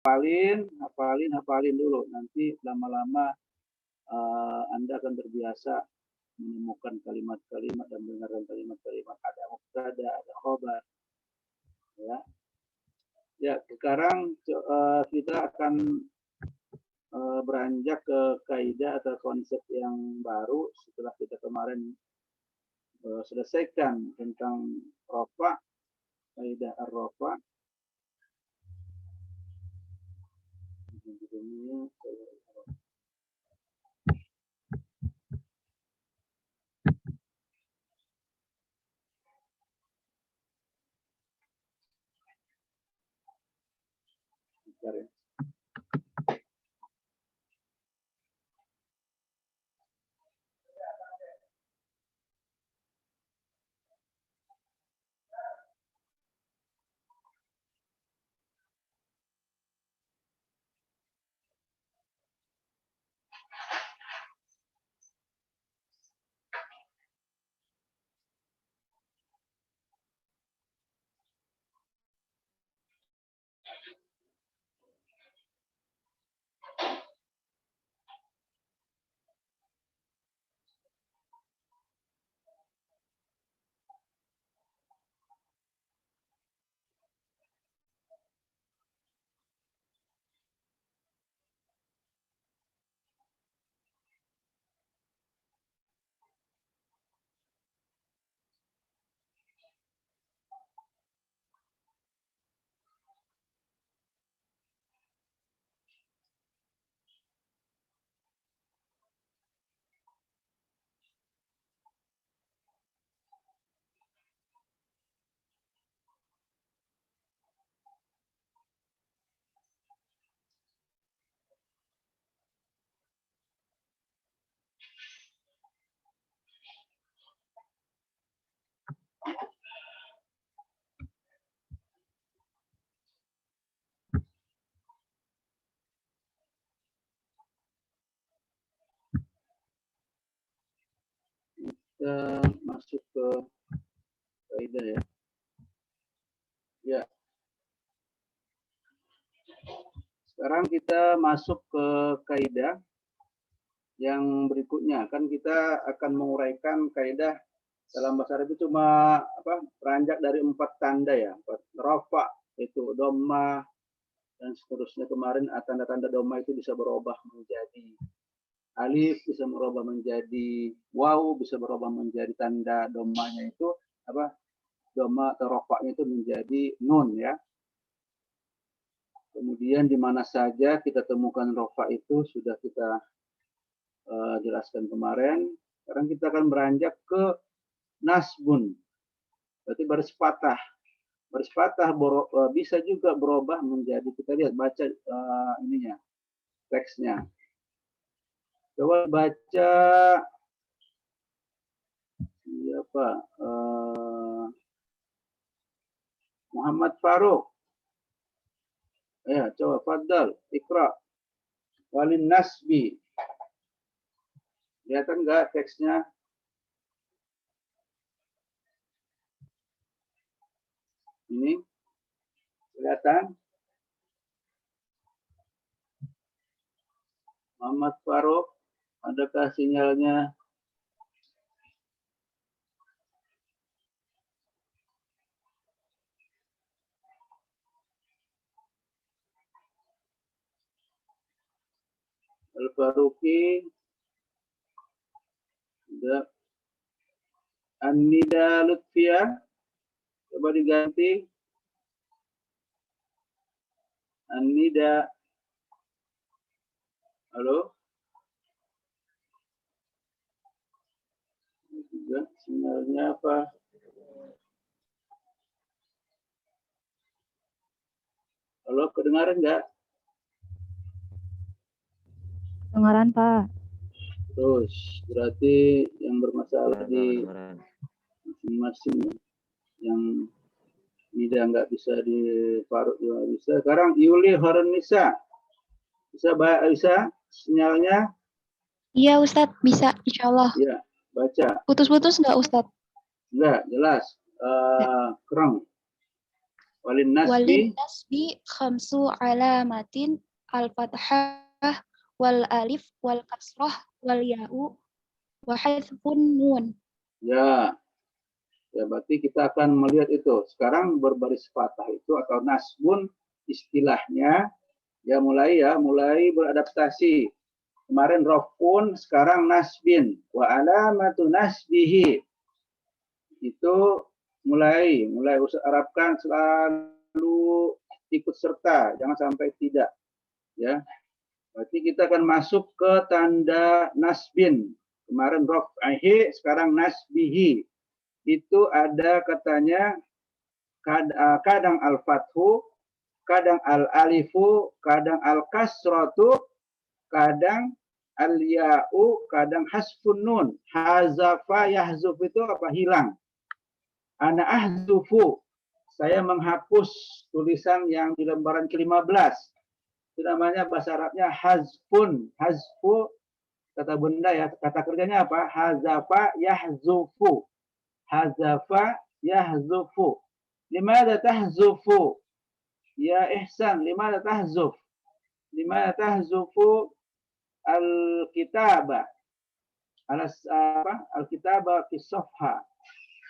hafalin dulu. Nanti lama-lama Anda akan terbiasa menemukan kalimat-kalimat dan mendengarkan kalimat-kalimat. Ada mubtada, ada khobar. Ya, sekarang kita akan beranjak ke kaidah atau konsep yang baru setelah kita kemarin selesaikan tentang rafa, kaidah ar-rafa. Bentar ya. Kita masuk ke kaidah ya. Ya. Sekarang kita masuk ke kaidah yang berikutnya. Kan kita akan menguraikan kaidah dalam bahasa Arab itu cuma beranjak dari 4 tanda ya. Rafa itu dhamma dan seterusnya. Kemarin tanda-tanda dhamma itu bisa berubah menjadi alif, bisa berubah menjadi waw, bisa berubah menjadi tanda dhammanya itu dhamma atau rafa'nya itu menjadi nun ya. Kemudian di mana saja kita temukan rafa itu sudah kita jelaskan kemarin. Sekarang kita akan beranjak ke nasbun. Berarti baris patah. Baris patah bisa juga berubah menjadi, kita lihat baca ininya, teksnya. Coba baca siapa? Muhammad Faruk. Ya, coba Fadal, Iqra. Walin nasbi. Kelihatan nggak teksnya? Ini kelihatan? Muhammad Faruk, adakah sinyalnya? Al-Faruqi, An-Nida Lutfia, coba diganti. An-Nida, halo? Juga sinyalnya apa? Halo, kedengaran nggak? Kedengaran, Pak. Terus, berarti yang bermasalah di masing-masing yang Nida nggak bisa di Faruk juga bisa. Sekarang Yuli Harunisa, bisa sinyalnya? Iya, Ustadz, bisa, insya Allah. Iya, baca. Putus-putus nggak, Ustadz? Enggak, jelas. Kerang. Walin nasbi Nasbi khamsu alamatin al-fathah wal alif wal kasrah wal ya'u wa hadfun nun. ya. Ya, berarti kita akan melihat itu. Sekarang berbaris fathah itu atau nasbun istilahnya mulai beradaptasi. Kemarin rofun, sekarang nasbin. Wa alamatu nasbihi. Itu mulai Ustaz Arabkan selalu ikut serta, jangan sampai tidak. Ya. Berarti kita akan masuk ke tanda nasbin. Kemarin rof'ahi, sekarang nasbihi. Itu ada katanya kadang al-fathu, kadang al-alifu, kadang al-kasratu, kadang al-ya'u, kadang hasfun nun. Hazafa yahzuf itu apa? Hilang. Ana ahzufu, saya menghapus tulisan yang di lembaran ke-15. Itu namanya bahasa Arabnya hazfun. Hazfu kata benda ya, kata kerjanya apa? Hazafa yahzufu. Hazafa yahzufu. Limada tahzufu? Ya Ihsan, limada tahzuf? Limada tahzufu al-kitaba? Al-kitaba fi safha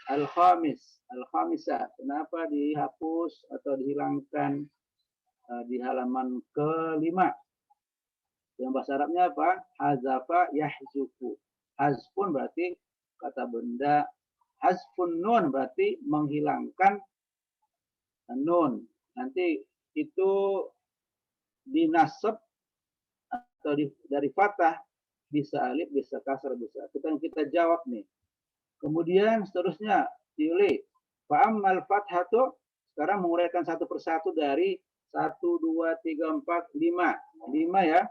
al-khamisah. Kenapa dihapus atau dihilangkan di halaman ke-5? Yang bahasa Arabnya apa? Hazafa yahzufu. Hazfun berarti kata benda. Hazfun nun berarti menghilangkan nun. Nanti itu dinasab atau dari fathah, bisa alif, bisa kasar, bisa. Kita jawab nih. Kemudian seterusnya pilih fa'ammal fathatu, sekarang menguraikan satu persatu dari 1, 2, 3, 4, 5. 5 ya.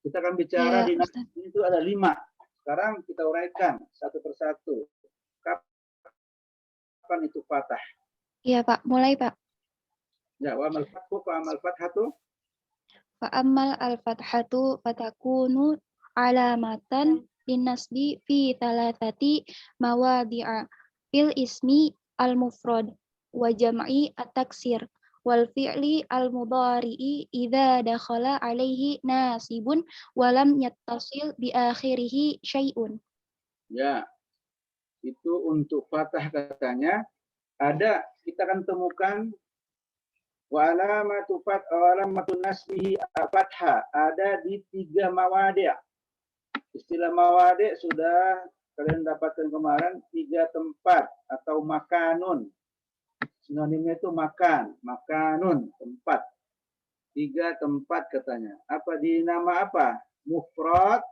Kita akan bicara di nasab itu ada 5. Sekarang kita uraikan satu persatu. Kapan itu fathah? Iya Pak, mulai Pak. Ya, wa'amal fathu fa'amal fathatu. Fa'ammal al-fathatu fatakunu alamatan linnasbi fi thalathati mawadi'a fil ismi al-mufrad wa jam'i at-taksir wal fi'li al-mudhari'i idza dakhala alaihi nasibun wa lam yattasil bi akhirih syai'un. Ya, itu untuk fathah katanya ada, kita akan temukan wa alamatu nasbihi fathah ada di 3 mawadi'. Istilah mawadi' sudah kalian dapatkan kemarin, 3 tempat atau makanun. Sinonimnya itu makan, makanun, tempat. 3 tempat katanya. Apa di nama apa? Mufrad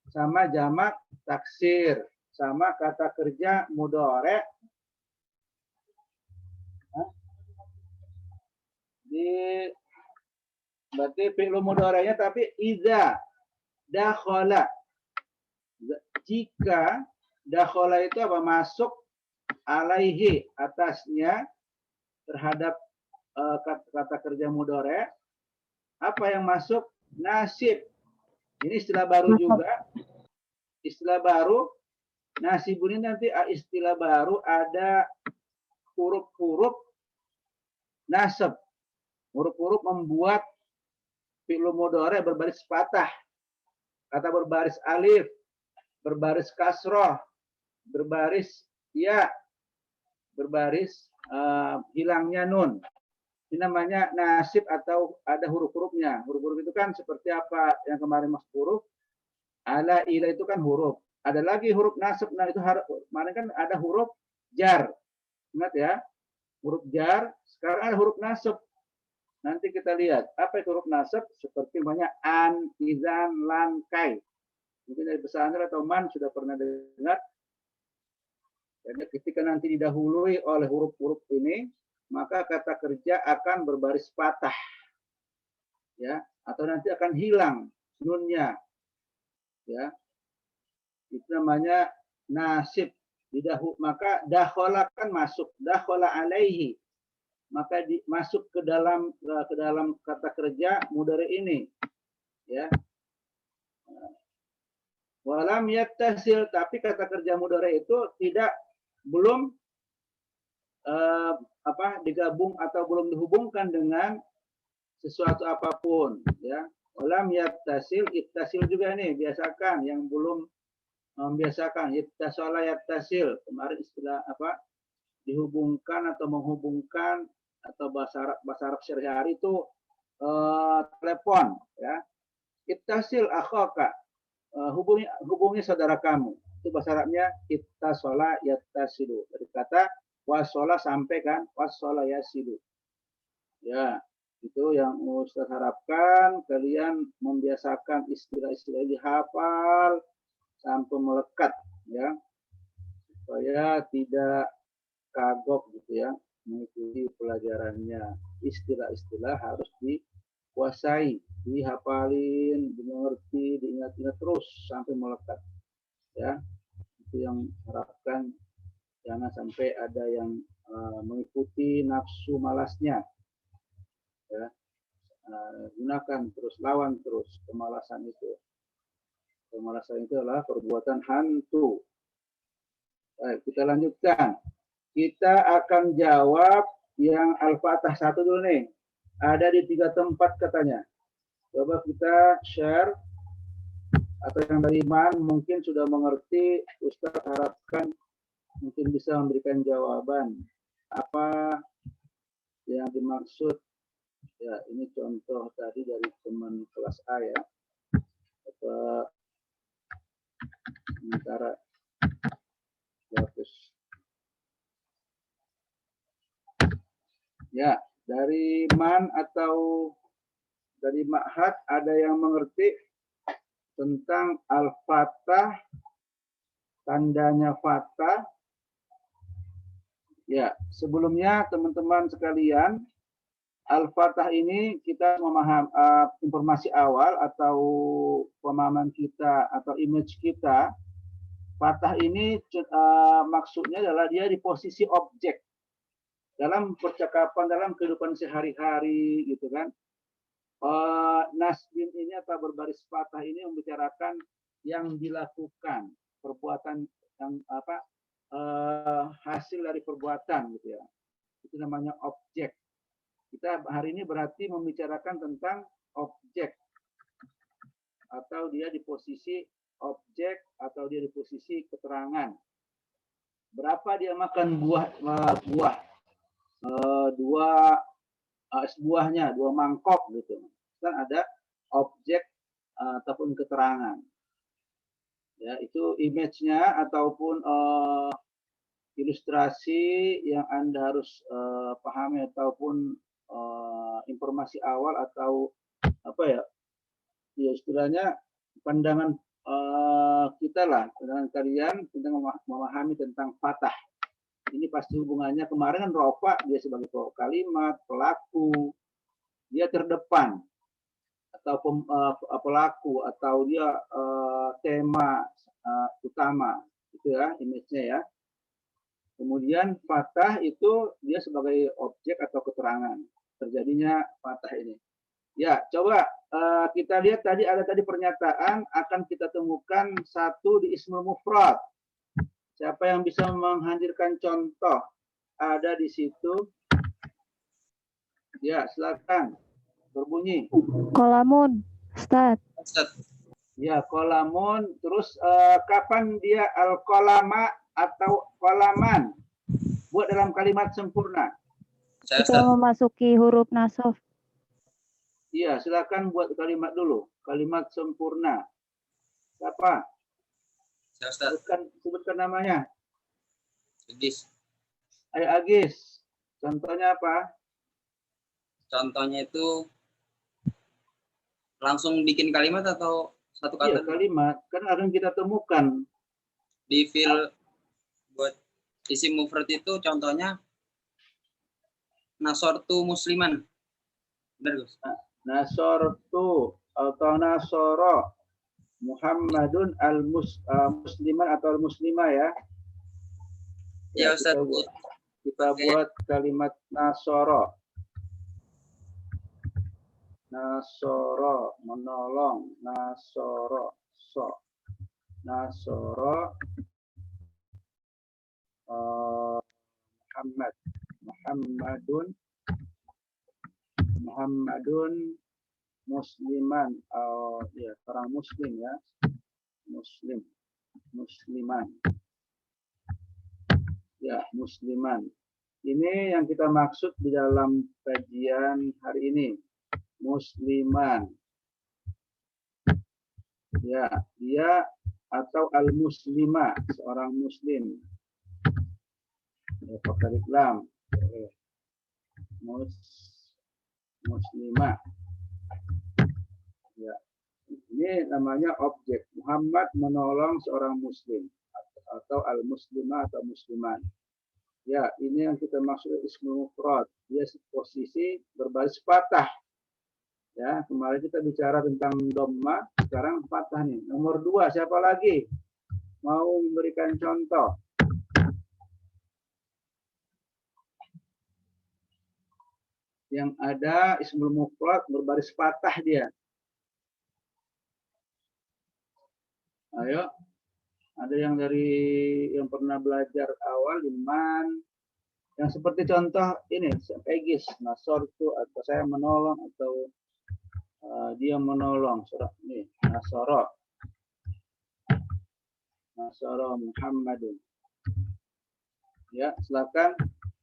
sama jamak taksir sama kata kerja mudhari'. Berarti fi'il mudhari'nya tapi idza dakhala. Jika dakhala itu apa? Masuk alaihi, atasnya, terhadap kata kerja mudhari'. Apa yang masuk? Nasib. Ini istilah baru juga. Istilah baru. Nasibun ini nanti istilah baru, ada huruf-huruf nasab. Huruf-huruf membuat fi'il mudhari' berbaris fathah. Kata berbaris alif, berbaris kasroh, berbaris ya, berbaris hilangnya nun. Ini namanya nasib atau ada huruf-hurufnya. Huruf-huruf itu kan seperti apa yang kemarin mas huruf. Ala, ila itu kan huruf. Ada lagi huruf nasib. Nah itu kemarin kan ada huruf jar. Ingat ya, huruf jar. Sekarang ada huruf nasib. Nanti kita lihat apa itu huruf nasib. Seperti banyak an, izan, lan, kai. Mungkin dari pesantren atau man sudah pernah dengar. Jadi ketika nanti didahului oleh huruf-huruf ini, maka kata kerja akan berbaris fathah. Ya, atau nanti akan hilang nunnya. Ya. Itu namanya nasib. Maka dakhala kan masuk, dakhala alaihi. Maka masuk ke dalam kata kerja mudhari ini. Ya. Walam yattasil, tapi kata kerja mudhari itu belum digabung atau belum dihubungkan dengan sesuatu apapun, ya. Walam yattasil, ittasil juga nih, biasakan yang belum membiasakan ittasala yattasil. Kemarin istilah dihubungkan atau menghubungkan atau bahasa Arab sehari-hari itu telepon, ya. Ittasil akhaka, hubungi saudara kamu. Itu bahasa Arabnya ittasala yattasilu. Dari kata wasola sampai kan wasola yasilu. Ya, itu yang Ustaz harapkan kalian membiasakan istilah-istilah dihafal sampai melekat, ya, supaya tidak kagok gitu ya mengikuti pelajarannya. Istilah-istilah harus dikuasai, dihafalin, dimengerti, diingat-ingat terus sampai melekat, ya. Itu yang harapkan, jangan sampai ada yang mengikuti nafsu malasnya, ya. Gunakan terus, lawan terus kemalasan itu. Kemalasan itu adalah perbuatan hantu. Baik, kita lanjutkan. Kita akan jawab yang Al-Fatah 1 dulu nih. Ada di 3 tempat katanya. Coba kita share. Atau yang dari Man mungkin sudah mengerti, Ustaz harapkan mungkin bisa memberikan jawaban. Apa yang dimaksud? Ya, ini contoh tadi dari teman kelas A ya. Sementara bagus. Ya, dari Man atau dari Ma'had ada yang mengerti tentang Al-Fatah, tandanya Fatah. Ya, sebelumnya teman-teman sekalian, Al-Fatah ini kita memahami informasi awal atau pemahaman kita atau image kita. Fatah ini maksudnya adalah dia di posisi objek dalam percakapan, dalam kehidupan sehari-hari, gitu kan. Nasbin ini atau berbaris Fatah ini membicarakan yang dilakukan, perbuatan yang hasil dari perbuatan, gitu ya. Itu namanya objek. Kita hari ini berarti membicarakan tentang objek, atau dia di posisi objek, atau dia di posisi keterangan. Berapa dia makan buahnya, 2 mangkok gitu. Kan ada objek ataupun keterangan. Ya, itu image-nya ataupun ilustrasi yang Anda harus pahami ataupun informasi awal atau ya istilahnya pandangan kita lah, pandangan kalian tentang memahami tentang Fatah. Ini pasti hubungannya kemarin kan rofa, dia sebagai kalimat, pelaku, dia terdepan atau pelaku atau dia tema utama, itu ya image-nya ya. Kemudian Fatah itu dia sebagai objek atau keterangan terjadinya Fatah ini. Ya, coba kita lihat tadi ada pernyataan akan kita temukan satu di Ismul Mufrad. Siapa yang bisa menghadirkan contoh? Ada di situ. Ya, silakan. Berbunyi. Kolamun, Ustaz. Ya, kolamun. Terus kapan dia al-kolama atau kolaman? Buat dalam kalimat sempurna. Kita memasuki huruf nasab. Iya, silakan buat kalimat dulu. Kalimat sempurna. Siapa? Sebutkan namanya. Agis. Ayo Agis. Contohnya apa? Contohnya itu langsung bikin kalimat atau satu kata? Iya, kalimat. Kan ada yang kita temukan. Di fil buat isim mufrad itu contohnya nasortu musliman. Benar, Gus? Nasortu atau nasoro Muhammadun al-musliman atau al-muslimah ya. Ya, Ustaz. Kita buat kalimat nasoro. Nasoro, menolong. Nasoro, Nasoro Muhammad. Muhammadun musliman. Oh ya, orang muslim ya. Musliman. Ya, musliman. Ini yang kita maksud di dalam kajian hari ini. Musliman. Ya, dia atau al-muslimah, seorang muslim. Ya, pakai Islam. Muslimah. Ya. Ini namanya objek. Muhammad menolong seorang muslim atau al-muslimah atau musliman. Ya, ini yang kita maksud ismul mufrad. Dia posisi berbaris fathah. Ya, kemarin kita bicara tentang dhamma, sekarang fathah nih. Nomor 2, siapa lagi mau memberikan contoh? Yang ada ismul mufrad berbaris fathah dia. Ayo. Ada yang yang pernah belajar awal, iman, yang seperti contoh ini, Egis, nasortu, atau saya menolong, atau dia menolong, surat ini, nasoro Muhammadun. Ya, silakan.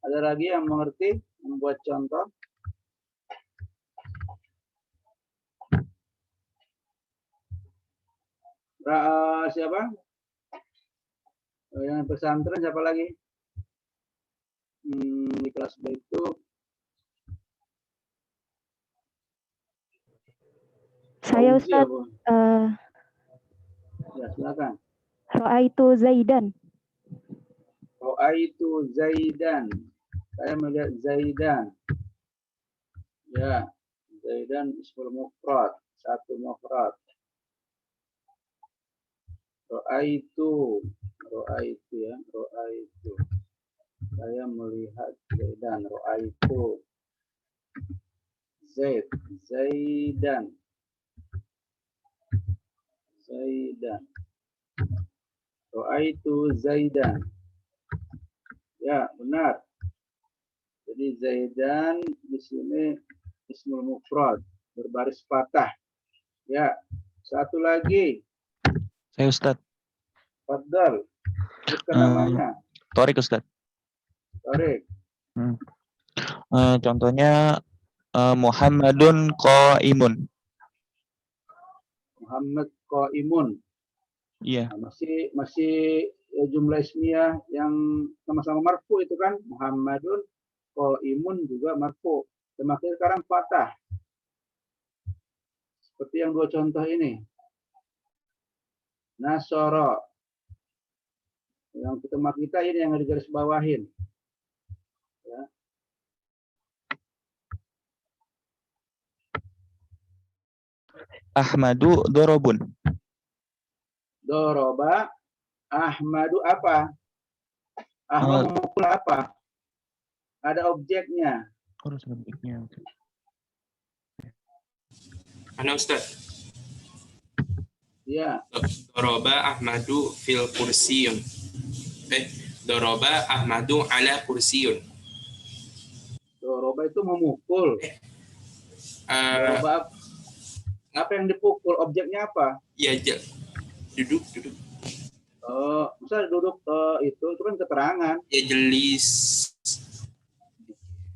Ada lagi yang mengerti, membuat contoh? Siapa? Yang pesantren siapa lagi? Di kelas B itu saya Ustaz. Ya, silakan. Ra'aitu Zaidan. Saya melihat Zaidan. Ya, Zaidan ismul mufrad, satu mufrad. Ra'aitu ya, ra'aitu. Saya melihat Zaidan, ra'aitu. Zaidan. Ra'aitu Zaidan. Ya, benar. Jadi Zaidan di sini ismul mufrad, berbaris fathah. Ya, satu lagi. Saya Ustadz. Fadal. Namanya. Torik Ustadz. Torik. Contohnya Muhammadun Qaimun. Muhammad Qaimun. Iya. Nah, masih jumlah ismiyah yang sama-sama marfu itu kan. Muhammadun Qaimun juga marfu. Semakin sekarang fathah. Seperti yang 2 contoh ini. Nasoro. Yang kita ini yang digaris bawahin. Ya. Ahmadu dorobun. Doroba. Ahmadu apa? Ahmad memukul apa? Ada objeknya. Harus objeknya. Ana Ustaz. Ya. Doroba Ahmadu fil kursiyun. Doroba Ahmadu ala kursiyun. Doroba itu memukul. Doroba apa yang dipukul? Objeknya apa? Ya, duduk. Oh, misalnya duduk itu kan keterangan. Ya, jelis.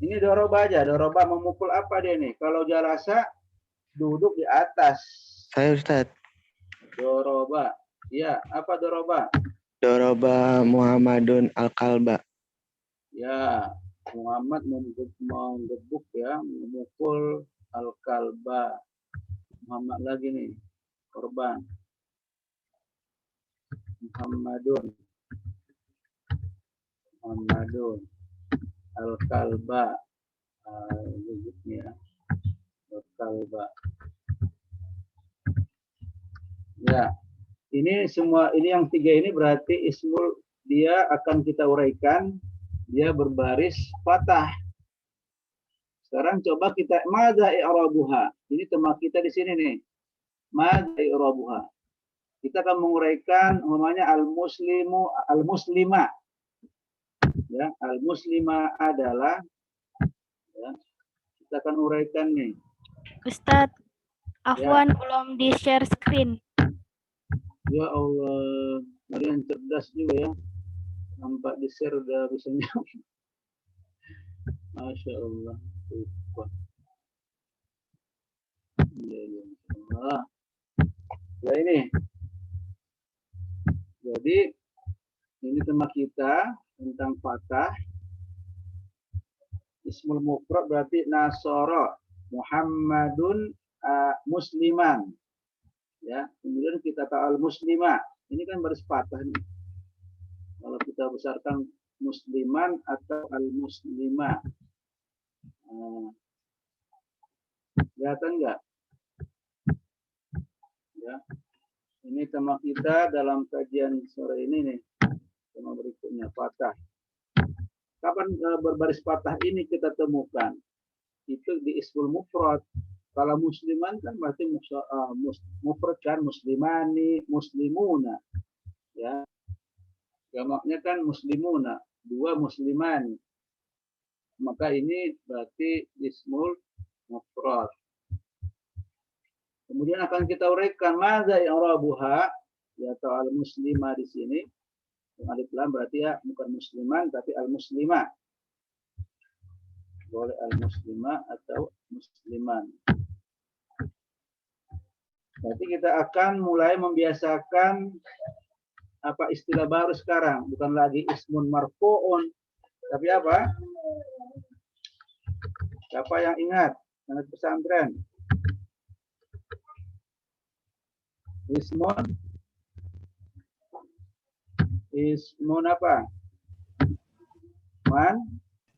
Ini doroba aja. Doroba memukul apa dia nih? Kalau jalasa duduk di atas. Saya Ustaz. Doroba. Ya, apa doroba? Doroba Muhammadun al-Kalba. Ya, Muhammad menggebuk ya, memukul al-Kalba. Muhammad lagi nih, korban. Muhammadun al-Kalba. Gebuknya al-Kalba. Ya, ini semua, ini yang 3 ini berarti ismul, dia akan kita uraikan, dia berbaris fathah. Sekarang coba kita madza i'rabuha. Ini tema kita di sini nih. Madza i'rabuha. Kita akan menguraikan namanya al-muslimu, al-muslima. Ya, al-muslima adalah, ya, kita akan uraikan nih. Ustadz, afwan belum di-share screen. Ya Allah, kalian cerdas juga ya. Nampak di share udah bisa nyampe. Masya Allah. Lupa. Ya, ya. Allah. Ya ini. Jadi ini tema kita tentang fathah. Ismul mufrad berarti nasara Muhammadun musliman. Ya, kemudian kita tahu al-muslimah. Ini kan baris fathah nih. Kalau kita besarkan musliman atau al-muslimah. Kelihatan enggak? Ya. Ini tema kita dalam kajian sore ini nih. Tema berikutnya fathah. Kapan berbaris fathah ini kita temukan? Itu di ismul mufrad. Kalau musliman kan berarti mufrad kan muslimani, muslimuna. Ya. Jamaknya kan muslimuna, dua muslimani. Maka ini berarti ismul mufrad. Kemudian akan kita uraikan madza i'rabuha, ya, atau al-muslimah di sini. Alif lam berarti ya bukan musliman tapi al-muslimah. Boleh al-muslimah atau musliman. Berarti kita akan mulai membiasakan apa istilah baru sekarang, bukan lagi ismun marfu'un, tapi apa? Siapa yang ingat? Anak pesantren. Ismun apa?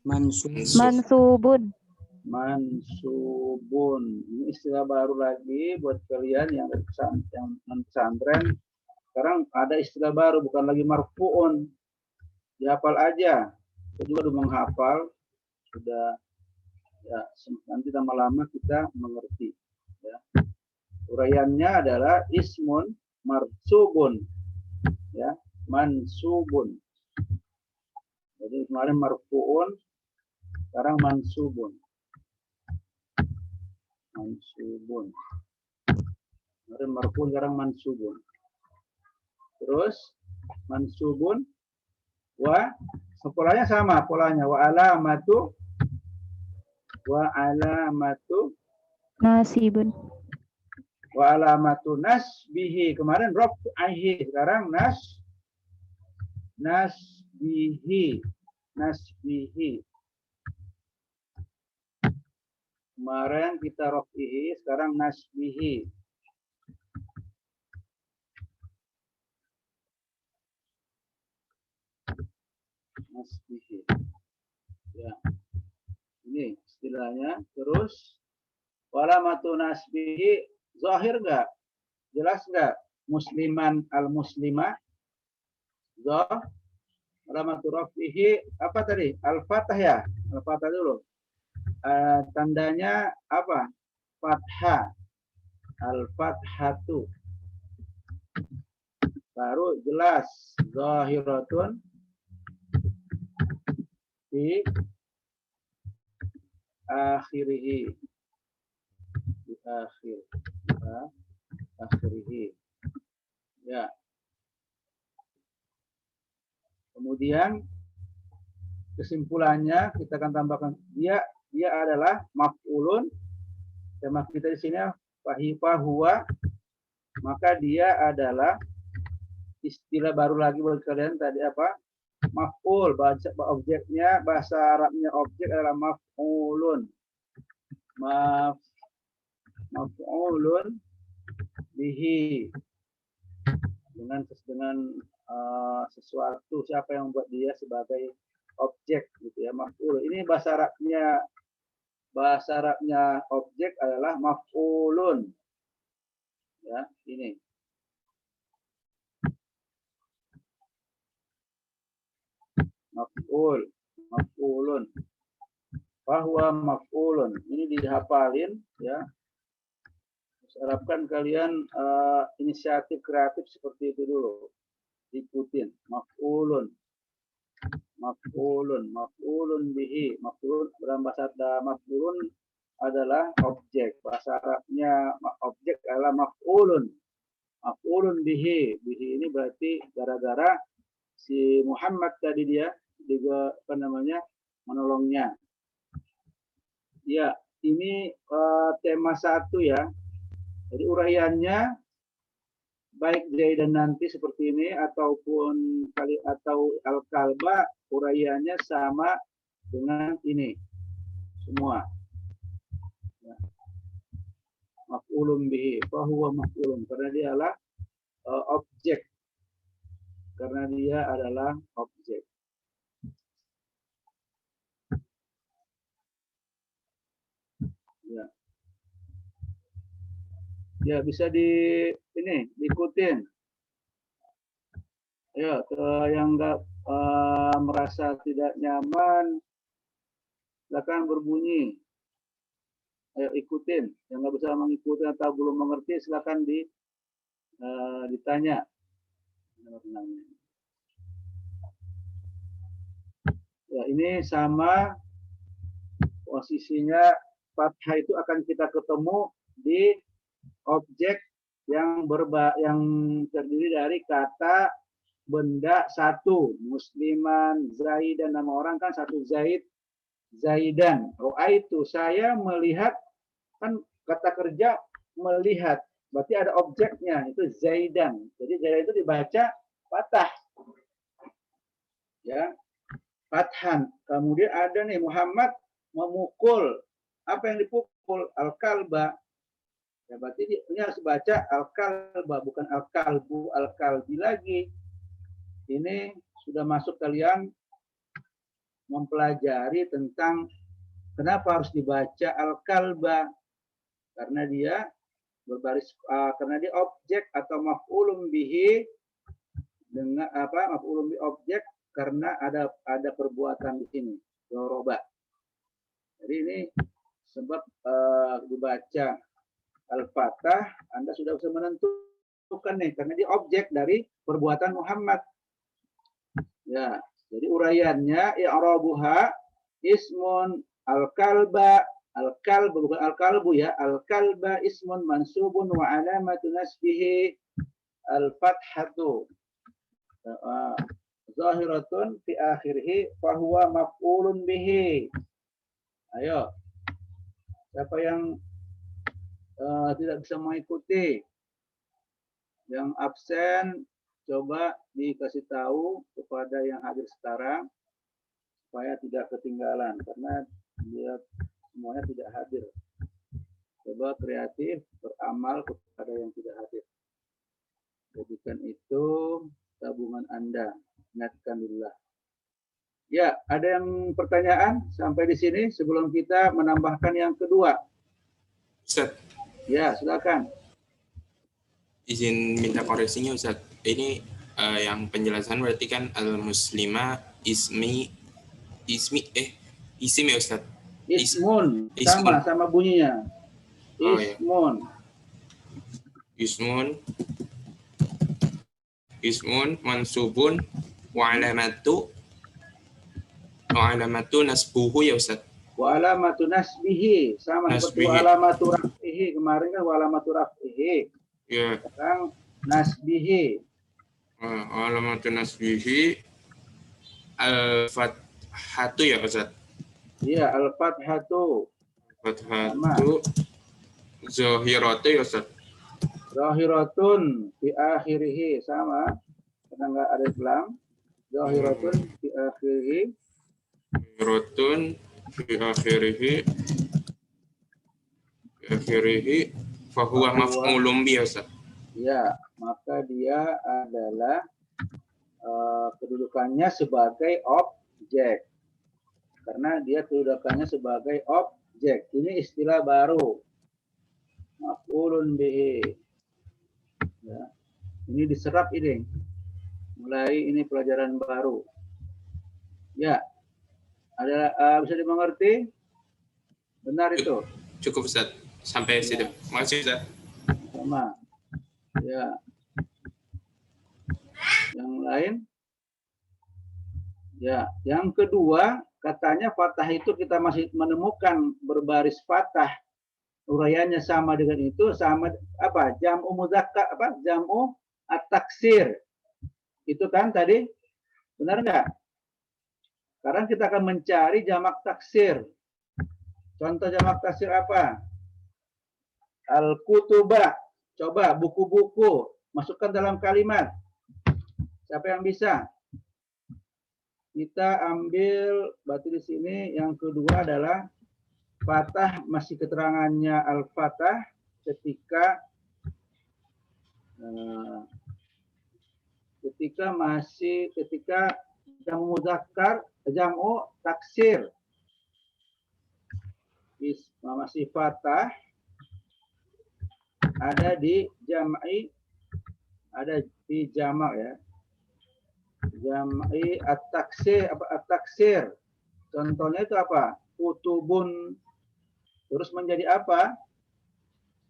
Mansubun. Mansubun. Ini istilah baru lagi buat kalian yang pesantren. Sekarang ada istilah baru, bukan lagi marfu'un. Dihafal aja. Kita juga udah menghafal. Sudah, ya, nanti lama-lama kita mengerti. Ya. Uraiannya adalah ismun marsubun. Ya, mansubun. Jadi kemarin marfu'un, sekarang mansubun. Mansubun. Kemarin marfu'un, sekarang mansubun. Terus mansubun polanya sama, polanya wa alamatu Nasibun. wa alamatu nasbihi. Kemarin raf'ihi, sekarang nasbihi. Kemarin kita raf'ihi, sekarang nasbihi. Nasbihi. Ya. Ini istilahnya. Terus walamatu nasbihi zahir enggak? Jelas enggak? Musliman al-muslimah. Walamatu rafihi apa tadi? Al-fathah ya? Al-fathah dulu. Tandanya apa? Fathah. Al-fathatu. Baru jelas zahiratun di akhirihi. Di akhirihi. Ya. Kemudian kesimpulannya kita akan tambahkan dia adalah maf'ulun. Tema kita di sini huwa, maka dia adalah istilah baru lagi buat kalian tadi apa? Maf'ul, objeknya bahasa Arabnya objek adalah maf'ulun. Maf'ulun bihi. Dengan sesuatu, siapa yang membuat dia sebagai objek gitu ya, maf'ul. Ini bahasa Arabnya objek adalah maf'ulun. Ya, ini. Maf'ulun. Bahwa maf'ulun. Ini dihafalin ya. Harapkan kalian inisiatif kreatif seperti itu dulu. Ikutin. Maf'ulun. Maf'ulun bihi. Maf'ul dalam bahasa maf'ulun adalah objek. Bahasa Arabnya objek adalah maf'ulun. Maf'ulun bihi. Bihi ini berarti gara-gara si Muhammad tadi dia juga apa namanya menolongnya. Ya, ini tema 1 ya. Jadi uraiannya baik Zaidan nanti seperti ini ataupun atau al-kalba uraiannya sama dengan ini semua. Ya. Maf'ulun bihi, fahuwa maf'ulun karena dia adalah objek. Karena dia adalah objek. Ya. Ya, bisa diikutin. Ya, yang nggak merasa tidak nyaman, silakan berbunyi. Ayo ikutin. Yang nggak bisa mengikuti atau belum mengerti, silakan ditanya. Ya, ini sama posisinya fathah itu akan kita ketemu di objek yang terdiri dari kata benda satu, musliman, zaidan, nama orang kan satu zaid, zaidan. Ro'aitu, saya melihat, kan kata kerja melihat, berarti ada objeknya, itu zaidan. Jadi zaidan itu dibaca fathah. Ya, fathan. Kemudian ada nih Muhammad memukul. Apa yang dipukul? Al-kalba. Ya, berarti ini harus baca al-kalba, bukan al-kalbu, al-kalbi lagi. Ini sudah masuk kalian mempelajari tentang kenapa harus dibaca al-kalba. Karena dia berbaris, karena dia objek atau maf'ulun bihi dengan apa? Maf'ulun bihi objek karena ada perbuatan di sini. Doroba. Jadi ini sebab dibaca Al-Fatah, Anda sudah bisa menentukan nih, karena dia objek dari perbuatan Muhammad. Ya, jadi uraiannya i'rabuha ismun al-kalba, al-kalbu bukan al-kalbu ya, al-kalba ismun mansubun wa alamatu nasbihi al-fathatu. Zahiratun fi akhirih fa huwa maf'ulun bihi. Ayo. Siapa yang tidak bisa mengikuti, yang absen, coba dikasih tahu kepada yang hadir sekarang supaya tidak ketinggalan karena dia semuanya tidak hadir. Coba kreatif beramal kepada yang tidak hadir. Jadikan itu tabungan Anda. Ingatkan dirilah. Ya, ada yang pertanyaan sampai di sini sebelum kita menambahkan yang kedua. Ustaz, Ya, silakan. izin minta koreksinya Ustaz. Ini yang penjelasan berarti kan al-muslima isim ya Ustaz. Ismun, Ismun. sama bunyinya. Oh, ya. Ismun mansubun wa alamatu nasbuhu ya Ustaz. Wa alamatu nasbihi, sama seperti wa alamatu raf'ihi. Kemarin kan wa alamatu raf'ihi. Ya. Sekarang nasbihi. Alamatu nasbihi al-fathatu ya Ustaz. Iya, al-fathatu. Fathatu zahiratu ya Ustaz. Zahiratun fi akhirih, sama. Karena enggak ada lam. Zahiratun fi akhirih. Zahiratun fi akhirih fahuwa maf'ulun bi ya Ustaz. Ya, maka dia adalah kedudukannya sebagai objek. Karena dia kedudukannya sebagai objek. Ini istilah baru. Maf'ulun bihi. Ya. Ini diserap ini. Mulai ini pelajaran baru. Ya. Ada bisa dimengerti? Benar itu? Cukup Ustaz. Sampai situ. Makasih Ustaz. Sama. Ya. Yang lain? Ya, yang kedua katanya fathah itu kita masih menemukan berbaris fathah uraiannya sama dengan itu sama apa? Jam'u muzakkar apa? Jam'u at-taksir. Itu kan tadi benar enggak? Sekarang kita akan mencari jamak taksir. Contoh jamak taksir apa? Al-kutubah. Coba buku-buku masukkan dalam kalimat. Siapa yang bisa? Kita ambil berarti di sini yang kedua adalah fathah masih keterangannya al-fathah ketika jamu muzakkar jamu taksir masih fathah ada di jam'i ada di jamak ya. Jam'i at-taksir apa at-taksir. Contohnya itu apa? Kutubun. Terus menjadi apa?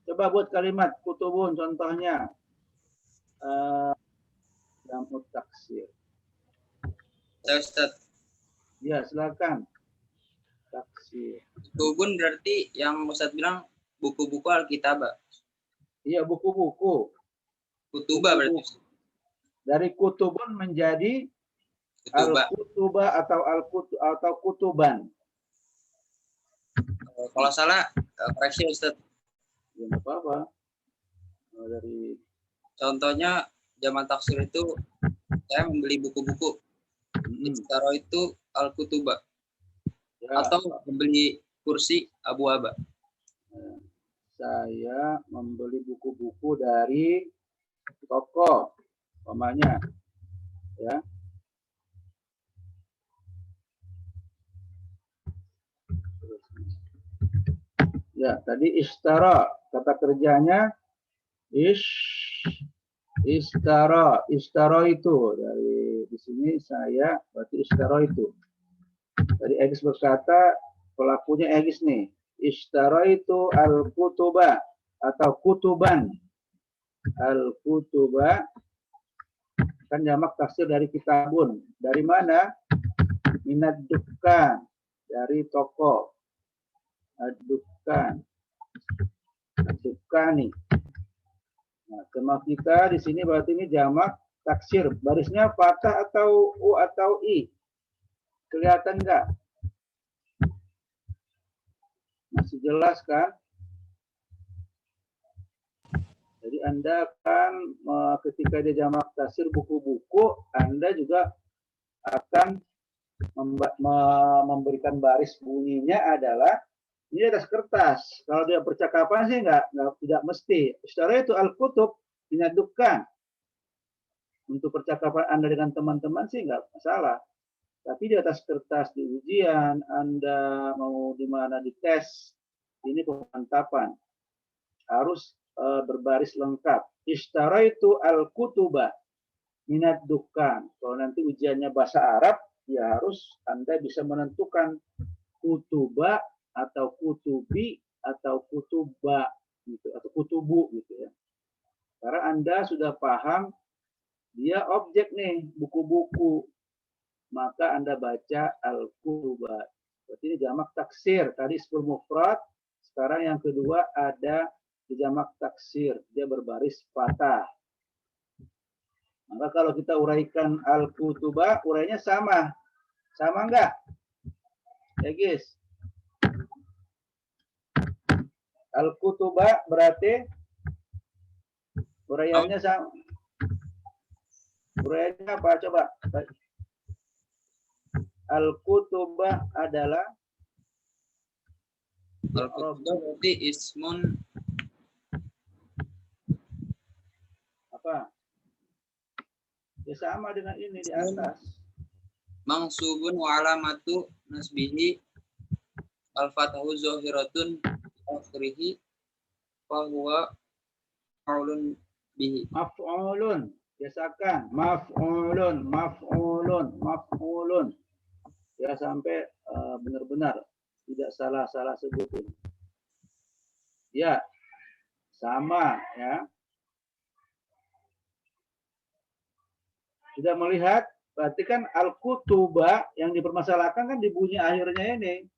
Coba buat kalimat kutubun contohnya. Jam'u taksir. Ustaz, Ya, silakan. Taksir. kutubun berarti yang Ustaz bilang buku-buku Alkitabah. Iya, buku-buku. Kutubah berarti. Dari kutubun menjadi Kutubah. al-kutubah atau kutuban. Kalau salah, koreksi Ustaz. Ya, nggak apa-apa. Dari Contohnya, zaman taksir itu saya membeli buku-buku. Istaro itu Al-Kutubah. ya, Atau membeli kursi Abu Aba. saya membeli buku-buku dari toko, umpamanya, ya. Ya, tadi ishtara, kata kerjanya ishtara itu dari di sini saya berarti ishtara itu. Tadi Egis berkata pelakunya Egis nih. Ishtara itu al-kutuba atau kutuban. Al-kutuba kan jamak taksir dari kitabun. Dari mana? Minad dukkan, dari toko. Ad-dukkan. Ad-dukkani. Nah, tema kita di sini berarti ini jamak taksir. Barisnya fathah atau u atau i? Kelihatan enggak? Masih jelas kan? Jadi Anda kan ketika dia jamak taksir buku-buku, Anda juga akan memberikan baris bunyinya adalah ini atas kertas. Kalau dia percakapan sih tidak mesti. Secara itu al-kutub dinyatukan. Untuk percakapan Anda dengan teman-teman sih nggak masalah. Tapi di atas kertas di ujian, Anda mau di mana di tes, ini pemantapan. Harus berbaris lengkap. Ishtara itu al-kutubah minat dukan. Kalau nanti ujiannya bahasa Arab, ya harus Anda bisa menentukan kutubah atau kutubi atau kutuba gitu atau kutubu gitu ya. Karena Anda sudah paham dia objek nih buku-buku, maka Anda baca al-kutuba. Berarti ini jamak taksir. Tadi 10 mufrad, sekarang yang kedua ada di jamak taksir, dia berbaris fathah. Maka kalau kita uraikan al-kutuba, urainya sama. Sama enggak? Ya guys. Al-kutuba berarti uraiannya sama. Uraiannya apa? Coba. Al-kutuba adalah Al-Kutubah berarti ismun apa? Ya sama dengan ini di atas. mangsubun wa alamatu nasbihi al-fatahu zahiratun akhirihi wa huwa maf'ulun bihi. Maf'ulun. Biasakan. Maf'ulun. Ya sampai benar-benar tidak salah sebutin. Ya. Sama ya. Sudah melihat Berarti kan al-kutuba yang dipermasalahkan kan di bunyi akhirnya ini.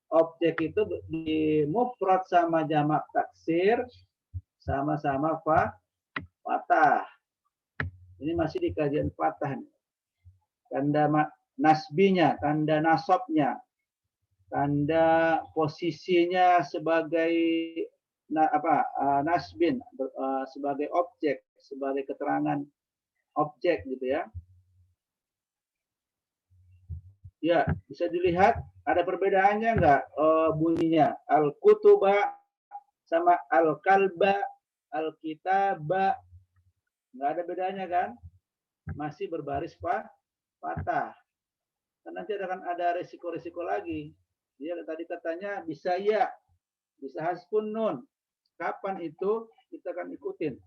Objek itu di mufrad sama jamak taksir sama-sama fathah. Ini masih di kajian fathah. Tanda nasbinya, tanda nasabnya, tanda posisinya sebagai nasbin, sebagai objek, sebagai keterangan objek gitu ya. Ya, bisa dilihat ada perbedaannya nggak bunyinya? Al-kutuba sama al-kalba, al-kitaba. Nggak ada bedanya kan? Masih berbaris fathah. Dan nanti akan ada resiko-resiko lagi. Dia tadi katanya bisa ya, bisa hasbun nun. Kapan itu kita akan ikutin?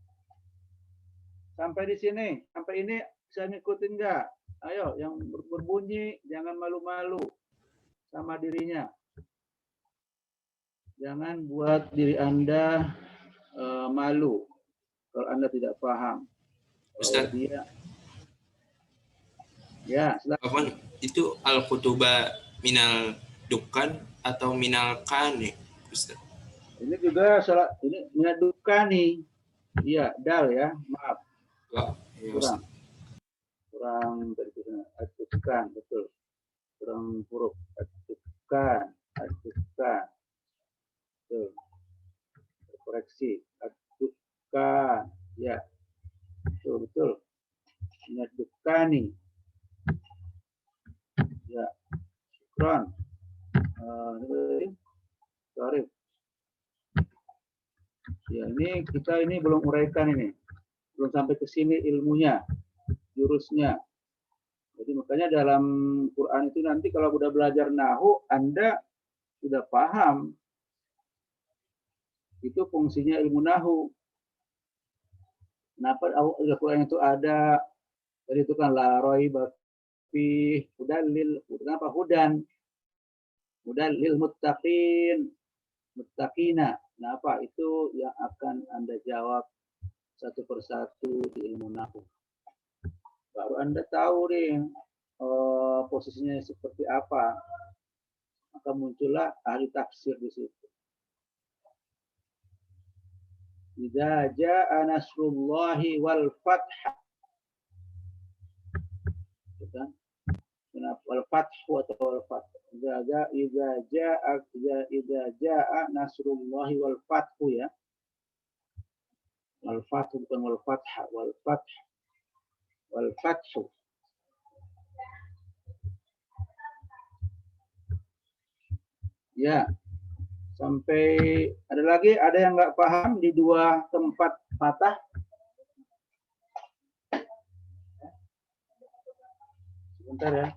Sampai di sini, sampai ini bisa ngikutin nggak? Ayo, yang berbunyi jangan malu-malu sama dirinya. Jangan buat diri Anda malu kalau Anda tidak paham. Ustaz, Ya, apaan itu al-kutuba minal dukan atau minal kane, Ustaz? ini juga salah, ini minadukani. Iya, dal ya, maaf. Ya, Ustaz. Kurang dari atukan, betul. Kurang huruf atukan. Betul. Koreksi, atukan. Ya, betul. Minadukani. Ya, syukran. Sorry. Ya, ini kita ini belum uraikan ini. Belum sampai ke sini ilmunya, jurusnya. Jadi makanya dalam Quran itu nanti kalau udah belajar nahu, Anda sudah paham. Itu fungsinya ilmu nahu. Kenapa Al-Quran itu ada? Jadi itu kan la raiba fi hudalil, kenapa hudan? Hudalil muttaqin, muttaqina. Kenapa? Itu yang akan Anda jawab satu persatu di ilmu nahu. Baru Anda tahu nih posisinya seperti apa. Maka muncullah ahli tafsir di situ. Idza jaa nasrullahi wal fath. Bukan? Kenapa wal fathu atau wal fath? Idza jaa nasrullahi wal fathu ya. Wal fathu bukan wal fath, wal fath. Wal fathu. Ya, sampai ada lagi, ada yang nggak paham di dua tempat fathah? Sebentar ya.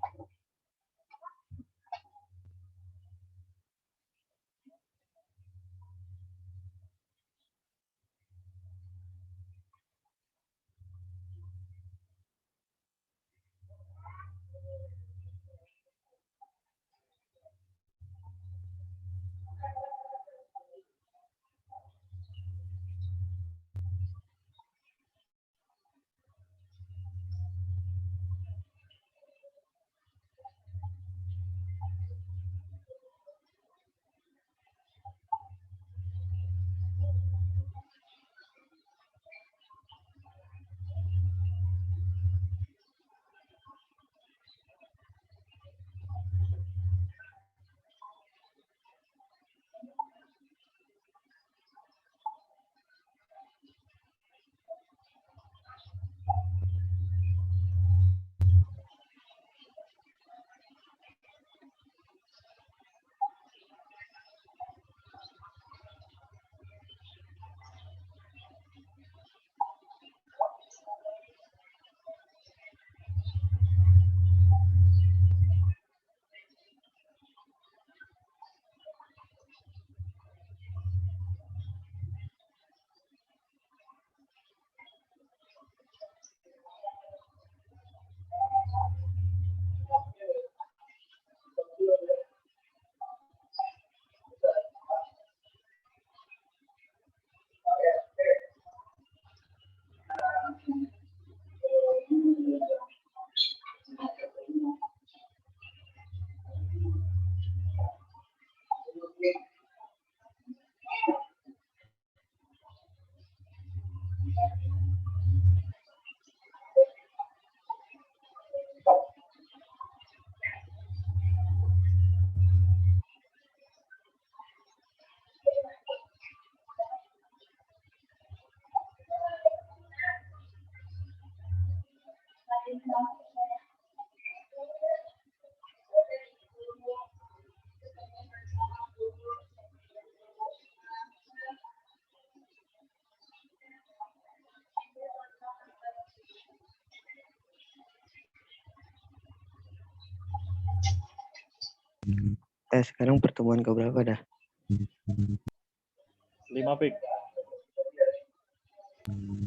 Sekarang pertemuan ke berapa dah? 5 pik.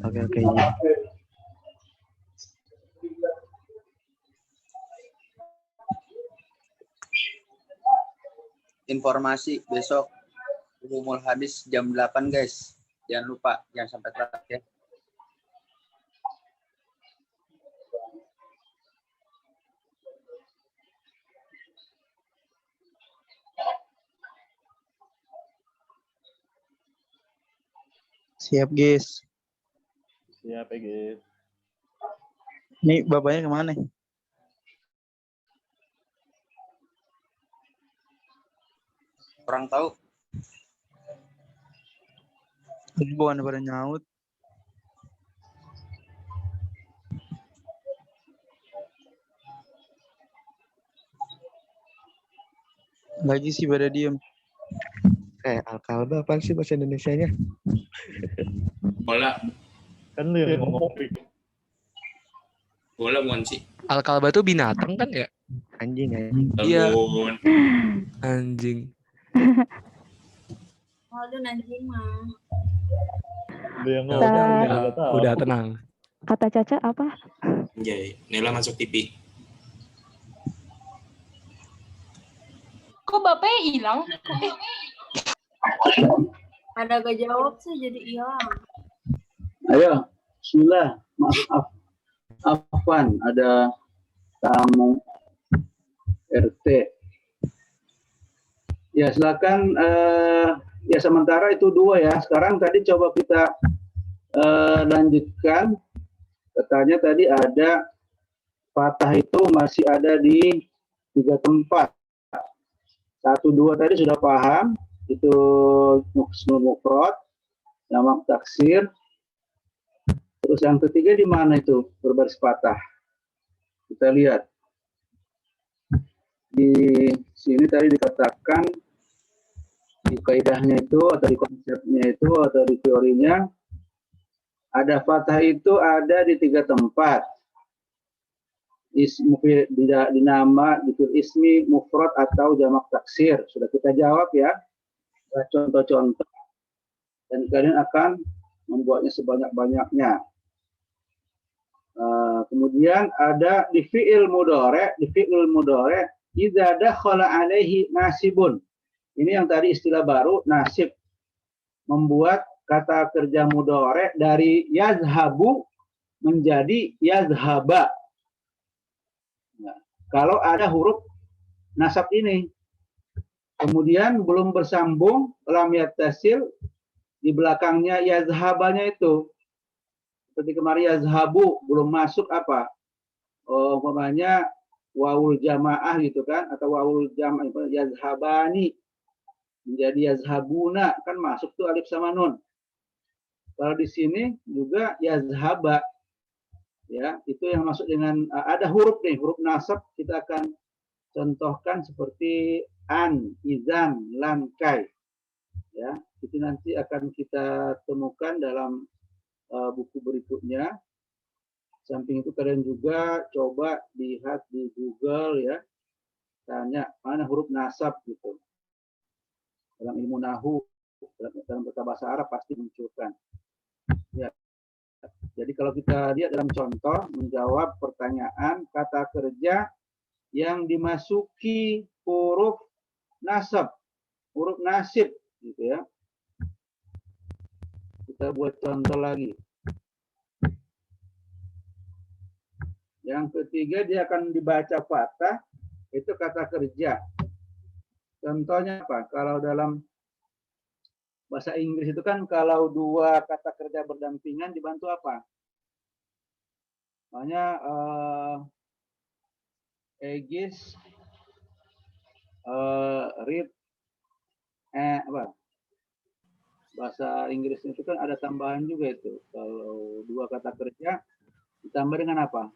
Oke. Informasi besok Ulumul Hadis jam 8 guys. Jangan lupa, jangan sampai telat ya. Siap, guys. Siap, guys. Nih, bapaknya kemana? Kurang tahu. Bukan pada nyaut. Lagi sih pada diem. Al-Kalba apaan sih bahasa Indonesianya? Bola. Kan lu yang ngomong pik. Bola bukan sih. Al-Kalba tuh binatang kan ya? Anjing. Iya. Bun. Anjing. Waduh, anjing mah. Lu yang Ya ngomong. udah, Nggak tahu. udah tenang. Kata Caca apa? Anjay, Nela masuk TV. Kok bapaknya hilang? Ada gak jawab sih jadi hilang. Ayo, bismillah. Maaf. Afwan, ada tamu RT. Ya, silakan. Ya, sementara itu 2 ya. Sekarang tadi coba kita lanjutkan. Katanya tadi ada fathah itu masih ada di 3 tempat. 1, 2 tadi sudah paham. Itu ismul mufrad, jamak taksir. Terus yang ketiga di mana itu berbaris fathah? Kita lihat. Di sini tadi dikatakan di kaidahnya itu atau di konsepnya itu atau di teorinya ada fathah itu ada di 3 tempat. Di nama, di ismi, mufrad atau jamak taksir. Sudah kita jawab ya. Contoh-contoh. Dan kalian akan membuatnya sebanyak-banyaknya. Kemudian ada di fi'il mudhari', idza dakhala alaihi nasibun. Ini yang tadi istilah baru, nasib. Membuat kata kerja mudhari' dari yazhabu menjadi yazhaba. Nah, kalau ada huruf nasab ini, kemudian belum bersambung lam yattasil, di belakangnya yazhabanya itu. Seperti kemarin yazhabu belum masuk apa? Umpamanya wawul jamaah gitu kan, atau wawul jamaah yazhabani menjadi yazhabuna, kan masuk tuh alif sama nun. Kalau di sini juga yazhaba. Ya, itu yang masuk dengan ada huruf nih, huruf nasab kita akan contohkan seperti an, izan, lan, kai. Ya, itu nanti akan kita temukan dalam buku berikutnya. Samping itu kalian juga coba lihat di Google ya. Tanya mana huruf nasab gitu. Dalam ilmu nahu, dalam bahasa Arab pasti munculkan. Ya. Jadi kalau kita lihat dalam contoh menjawab pertanyaan kata kerja yang dimasuki huruf nasab, huruf nasib gitu ya. Kita buat contoh lagi. Yang ketiga dia akan dibaca fathah, itu kata kerja. Contohnya apa? Kalau dalam bahasa Inggris itu kan kalau dua kata kerja berdampingan dibantu apa? Makanya Aegis, read, apa? Bahasa Inggris itu kan ada tambahan juga itu. Kalau dua kata kerja ditambah dengan apa?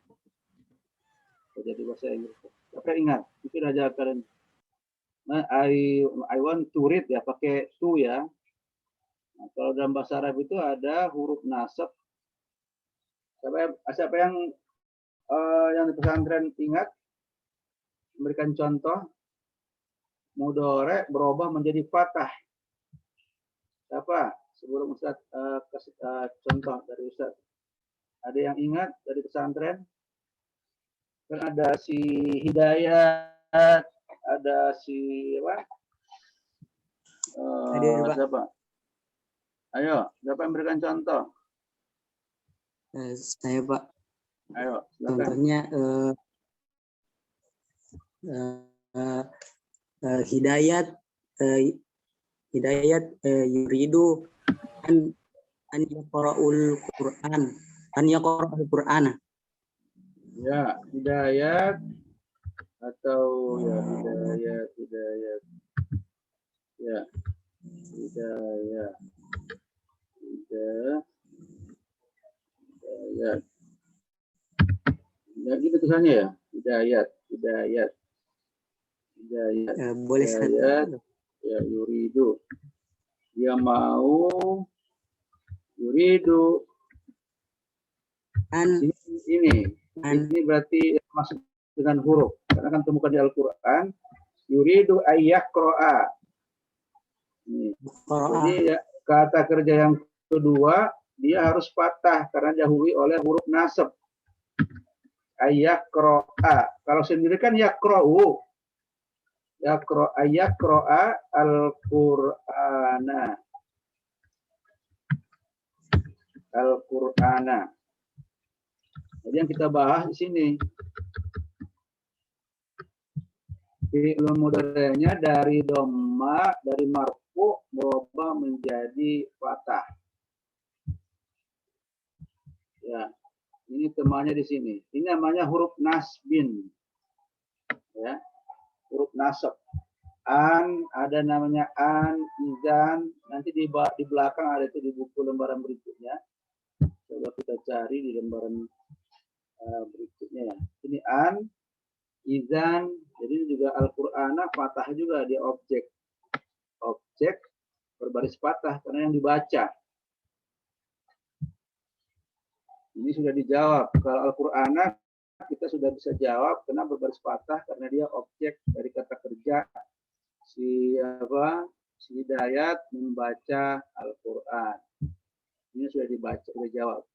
Jadi bahasa Inggris. Tapi ingat, itu sudah ajarkan. Nah, I want to read ya, pakai to ya. Nah, kalau dalam bahasa Arab itu ada huruf nasab. Siapa yang di pesantren ingat? Memberikan contoh. Mudhari berubah menjadi fathah. Siapa? Sebelum Ustaz kasih contoh dari Ustaz. Ada yang ingat dari pesantren? Kan ada si Hidayat, ada si apa? Siapa? Ayo, siapa yang berikan contoh? Saya Pak. Ayo, silakan. Contohnya Hidayat yuridu an yaqra'ul Qur'an. An yaqra'ul Qur'ana. Ya, Hidayat atau ya Hidayat. Ya. Hidayat. Ya gitu tulisannya ya. Hidayat. Boleh Hidayat. Ya, yuridu. Dia mau yuridu. Ini berarti masuk dengan huruf. Karena kan temukan di Al-Qur'an yuridu ayyaqra'a. Jadi ya, kata kerja yang kedua dia harus fathah karena didahului oleh huruf nasab. Ayyaqra'a. Kalau sendiri kan yaqra'u. Ayyaqra'a al-Qur'ana. Al-Qur'ana. Jadi yang kita bahas di sini fi'il mudhari'nya dari dhamma, dari marfu berubah menjadi fathah. Ya, ini temannya di sini. Ini namanya huruf nasbin. Ya, huruf nasab. An, ada namanya an, izan. Nanti di belakang ada itu di buku lembaran berikutnya. Coba kita cari di lembaran berikutnya ya. Ini an, izan, jadi juga Al-Qur'ana fathah juga dia objek berbaris fathah karena yang dibaca. Ini sudah dijawab. Kalau Al-Qur'ana kita sudah bisa jawab kenapa berbaris fathah karena dia objek dari kata kerja si Hidayat membaca Al-Qur'an. Ini sudah dibaca, sudah jawab.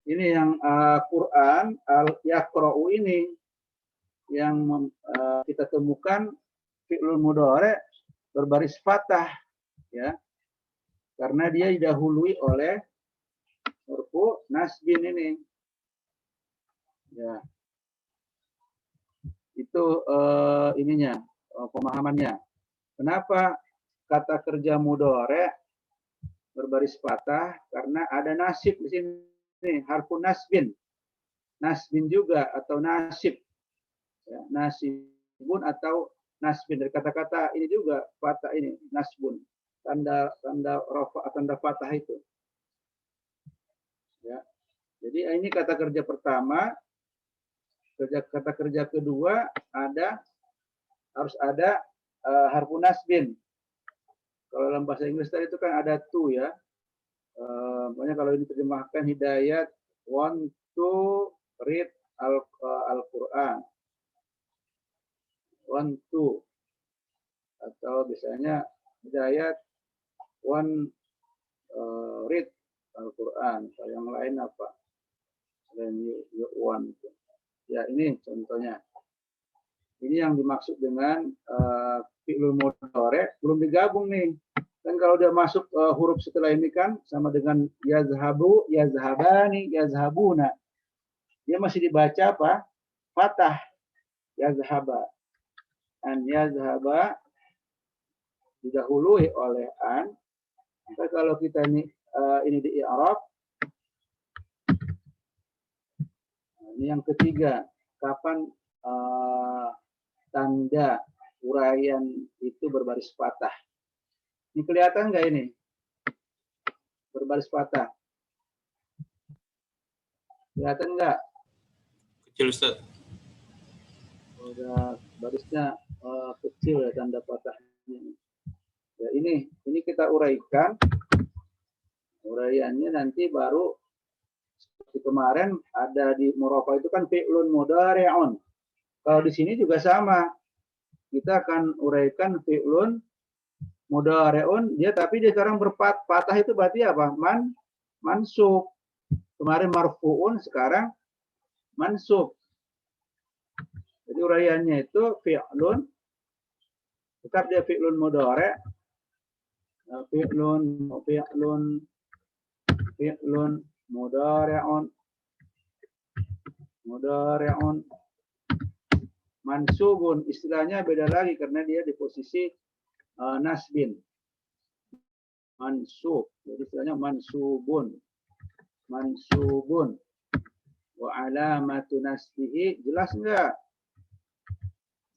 Ini yang Quran al-yaqra'u ini yang kita temukan fi'lul mudhari' berbaris fathah ya. Karena dia didahului oleh marfu nasbin ini. Ya. Itu ininya, pemahamannya. Kenapa kata kerja mudhari' berbaris fathah? Karena ada nasib di sini. Harfu nasbin juga atau nasib ya, nasibun atau nasbin dari kata-kata ini juga fathah ini nasbun tanda rafa tanda fathah itu ya. Jadi ini kata kerja pertama. Kata kerja kedua harus ada harfu nasbin. Kalau dalam bahasa Inggris tadi itu kan ada to ya. Makanya kalau ini terjemahkan Hidayat want to read Al-Quran, want to, atau biasanya Hidayat want read Al-Quran. Kalau yang lain apa? Dan you want. Ya ini contohnya. Ini yang dimaksud dengan fi'lul mudhari' belum digabung nih. Dan kalau udah masuk huruf setelah ini kan sama dengan yazhabu, yazhabani, yazhabuna. Dia masih dibaca apa? Fathah. Yazhaba. An yazhaba didahului oleh an, maka kalau kita ini di i'rab, ini yang ketiga, kapan tanda uraian itu berbaris patah. Ini kelihatan nggak ini? Berbaris patah. Kelihatan nggak? Kecil Ustaz. Udah barisnya kecil ya tanda patahnya. Ya ini kita uraikan. Uraiannya nanti baru seperti kemarin ada di murafa itu kan fi'lun mudhari'un. Kalau di sini juga sama. Kita akan uraikan fi'lun mudhari'un, tapi dia sekarang berpatah itu berarti apa? Mansub. Kemarin marfu'un, sekarang mansub. Jadi uraiannya itu fi'lun, tetap dia fi'lun mudhari', fi'lun mudhari'un mansubun, istilahnya beda lagi karena dia di posisi nasbin. Mansub, jadi istilahnya mansubun. Wa alamatu nasbihi, jelas enggak?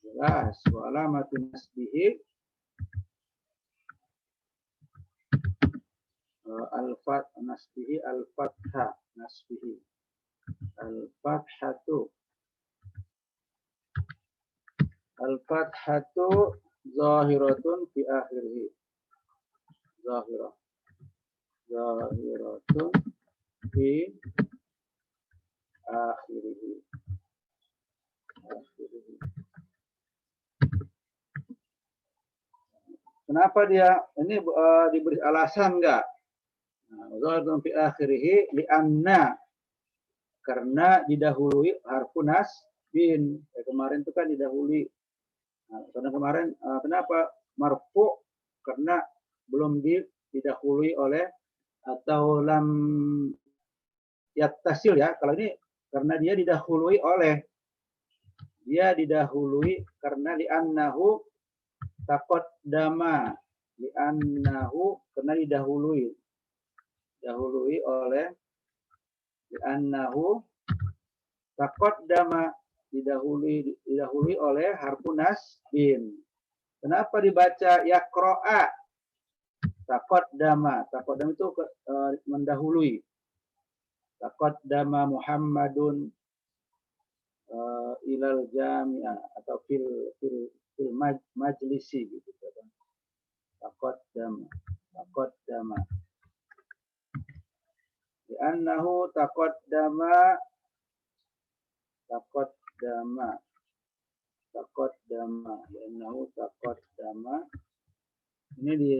Jelas. Wa alamatu nasbihi nasbihi al-fathah, nasbihi al-fathatu zahiratun fi akhirih. Zahiratun fi akhirih. Kenapa dia ini diberi alasan enggak? Zahiratun fi akhirih li'anna, karena didahului harfun nasbin. Kemarin itu kan didahului. Karena kemarin kenapa marfu? Karena belum didahului oleh atau lam yattasil ya. Kalau ini karena dia didahului oleh. Dia didahului karena li'annahu taqaddama. Li'annahu karena didahului. Didahului oleh li'annahu taqaddama, didahului oleh harfun nasbin. Kenapa dibaca yaqra'a? Taqaddama. Taqaddama itu mendahului. Taqaddama Muhammadun ilal jami'ah atau fil majlisi gitu kan. Taqaddama. Li'annahu taqaddama. Li'annahu taqaddama. Ini di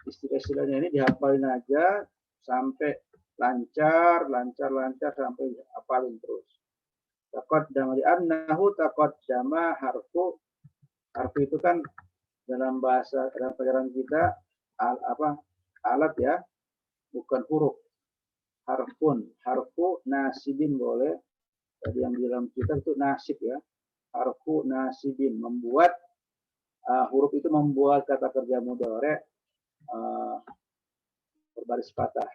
istilah-istilahnya ini dihafalin aja sampai lancar sampai hafalin terus. Taqaddama li'annahu taqaddama harfu itu kan dalam pelajaran kita alat ya, bukan huruf. Harfu nasibin boleh. Tadi yang di dalam kita itu nasib ya. Harfu nasibin, membuat huruf itu membuat kata kerja mudhari' berbaris patah.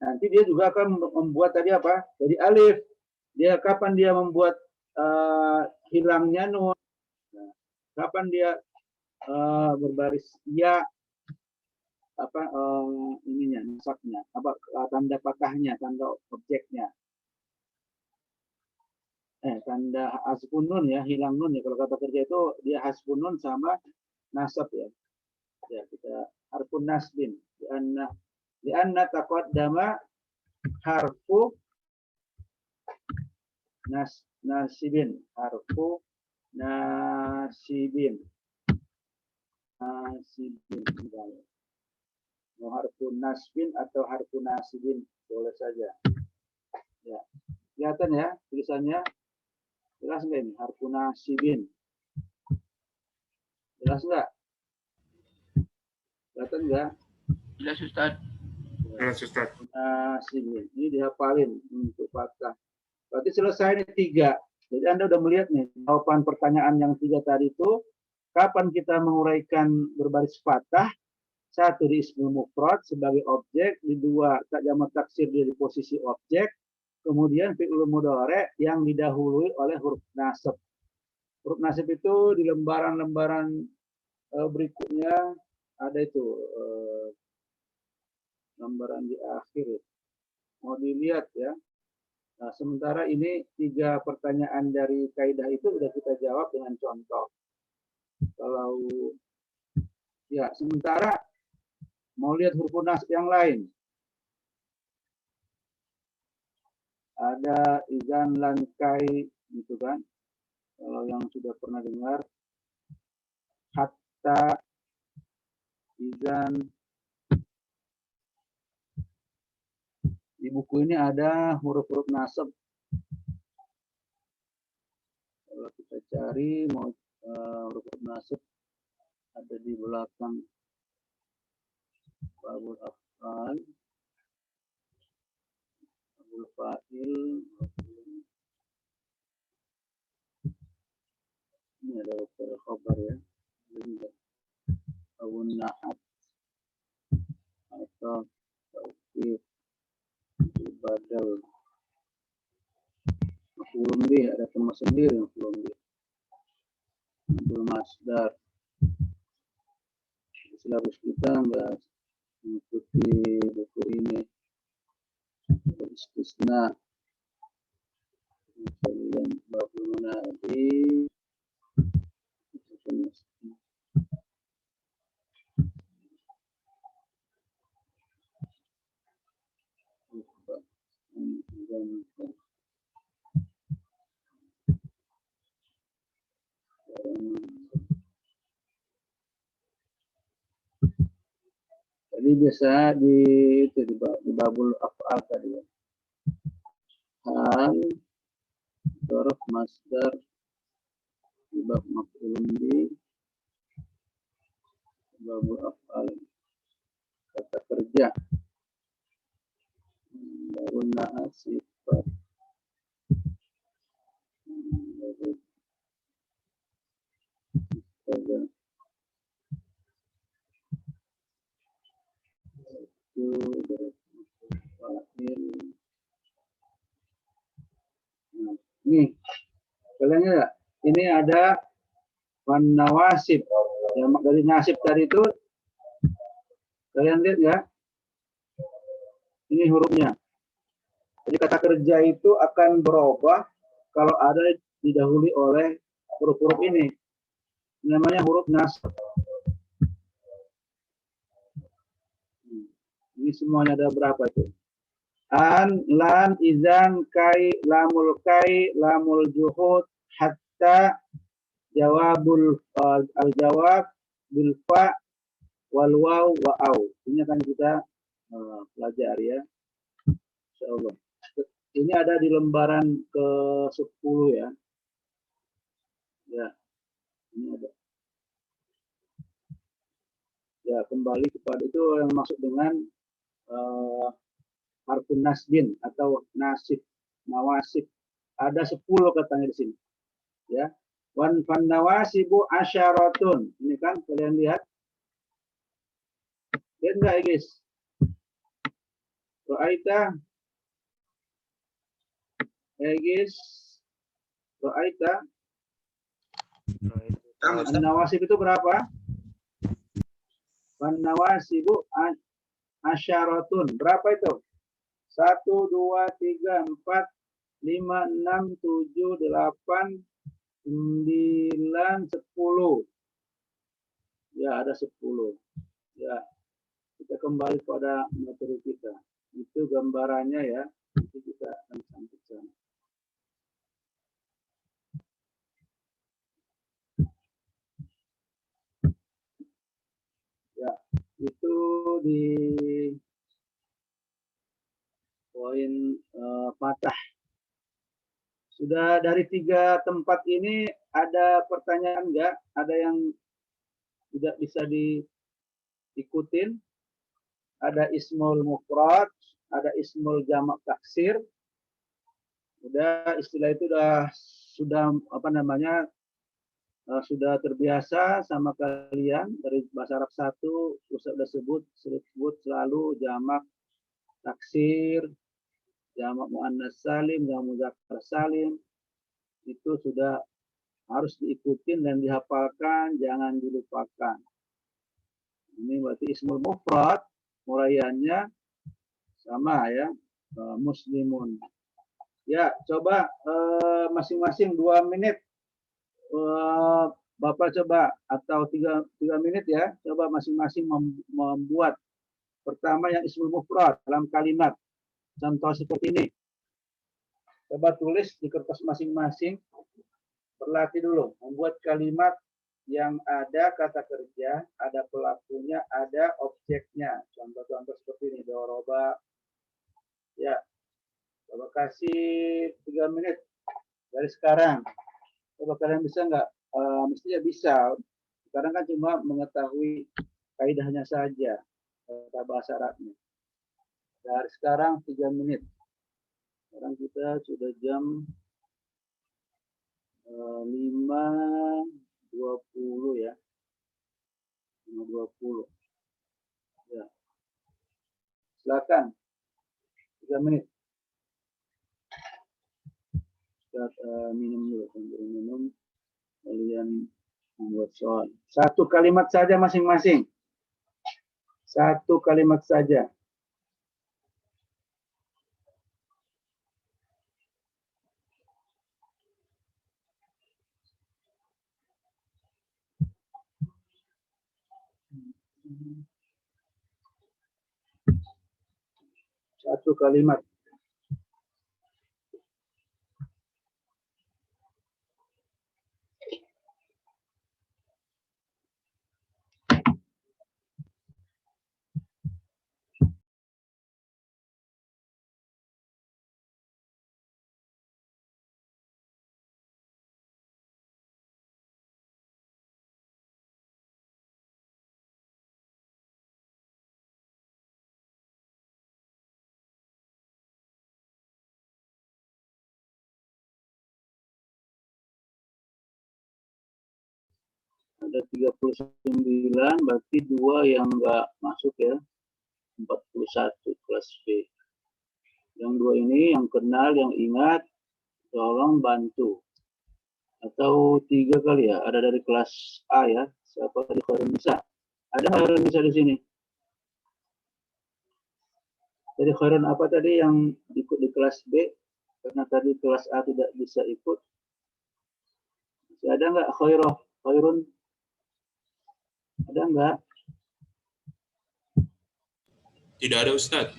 Nanti dia juga akan membuat tadi apa? Jadi alif. Dia kapan dia membuat hilangnya nun? Kapan dia berbaris ya? Ininya, nasabnya, tanda patahnya, tanda objeknya. Tanda hasbun nun ya, hilang nun ya. Kalau kata kerja itu dia hasbun nun sama nasab ya. Ya, kita harfun nasbin. Lianna taqaddama harfu nasibin. Harfu nasibin. Mau harfun nasbin atau harfun nasibin boleh saja. Ya, kelihatan ya tulisannya. Jelas nggak ini? Harfun nasibin. Jelas nggak? Kelihatan nggak? Jelas Ustaz. Jelas Ustaz. Nasibin. Ini dihafalin untuk patah. Berarti selesai ini 3. Jadi Anda udah melihat nih jawaban pertanyaan yang 3 tadi itu kapan kita menguraikan berbaris fathah? Satu, di ismul mufrad sebagai objek, di dua tak jamak taksir dia di posisi objek, kemudian fi'il mudhari yang didahului oleh huruf nasab. Huruf nasab itu di lembaran-lembaran berikutnya ada itu lembaran di akhir. Mau dilihat ya. Nah, sementara ini 3 pertanyaan dari kaidah itu sudah kita jawab dengan contoh. Kalau ya, sementara mau lihat huruf nasab yang lain. Ada izan, lan, kai, gitu kan. Kalau yang sudah pernah dengar, hatta, izan. Di buku ini ada huruf-huruf nasab. Kalau kita cari mau huruf nasab ada di belakang babul af'al, babul fa'il. Ini ada khabar ya. Babul na'at atau taukid, badal. Maf'ulun bih ada tema sendiri maf'ulun bih. Maf'ul masdar. Silabus kita enggak mengikuti buku ini. Istisna. Kemudian babul munadi. Jadi biasa di babul af'al tadi ya. Hal, dzarf, masdar, di bab maf'ulun bih, babul af'al, kata kerja, babul na'at, sifat, babul kaza. Nih, kalian lihat, ini ada wan nawasib. Yang dari nasib tadi itu, kalian lihat ya, ini hurufnya. Jadi kata kerja itu akan berubah kalau ada didahului oleh huruf-huruf ini. Namanya huruf nasab. Ini semuanya ada berapa itu? An, lan, izan, kai, lamul juhud, hatta, jawabul al-jawab, bil fa, wal waw, wa au. Ini akan kita pelajari ya. Insyaallah. Ini ada di lembaran ke-10 ya. Ya. Ini ada. Ya, kembali kepada itu yang masuk dengan harfun nasbin atau nasib, nawasib. Ada 10 katanya di sini. Ya. Wan fan nawasibu asyaratun. Ini kan kalian lihat. Lihat enggak, guys? Ra'aita? Guys. Ra'aita? Nawasib itu berapa? Wan nawasibu asyaratun. Berapa itu? 1, 2, 3, 4, 5, 6, 7, 8, 9, 10. Ya, ada 10. Ya, kita kembali pada materi kita. Itu gambarannya ya. Nanti kita akan sampai sana. Ya, itu di poin patah. Sudah dari 3 tempat ini ada pertanyaan enggak? Ada yang tidak bisa diikutin? Ada ismul mufrad, ada ismul jamak taksir. Udah istilah itu sudah apa namanya? sudah terbiasa sama kalian dari bahasa Arab 1, Ustaz sudah sebut selalu jamak taksir, jamak muannas salim, jamak muzakkar salim, itu sudah harus diikutin dan dihafalkan, jangan dilupakan. Ini berarti ismul mufrad, muraiannya sama ya, muslimun. Ya, coba masing-masing 2 menit. Bapak coba, atau 3 menit ya, coba masing-masing membuat pertama yang ismul mufrad dalam kalimat. Contoh seperti ini. Coba tulis di kertas masing-masing. Berlatih dulu membuat kalimat yang ada kata kerja, ada pelakunya, ada objeknya. Contoh-contoh seperti ini, doroba. Ya, coba kasih 3 menit dari sekarang. Coba kalian bisa nggak? Mestinya bisa. Sekarang kan cuma mengetahui kaidahnya saja, kata bahasa Arabnya. Dari sekarang 3 menit. Sekarang kita sudah jam 5.20 ya. 5.20. Ya. Silakan. 3 menit. Kita minum dulu, sambil minum kalian membuat soal. 1 kalimat saja masing-masing. 1 kalimat saja. Satu kalimat. Ada 39, berarti 2 yang enggak masuk ya. 41 kelas B. Yang 2 ini yang kenal, yang ingat, tolong bantu. Atau 3 kali ya, ada dari kelas A ya. Siapa tadi Khairul Nisa? Ada Khairul Nisa di sini? Jadi Khairun apa tadi yang ikut di kelas B? Karena tadi kelas A tidak bisa ikut. Masih ada nggak Khairun? Ada nggak? Tidak ada Ustadz.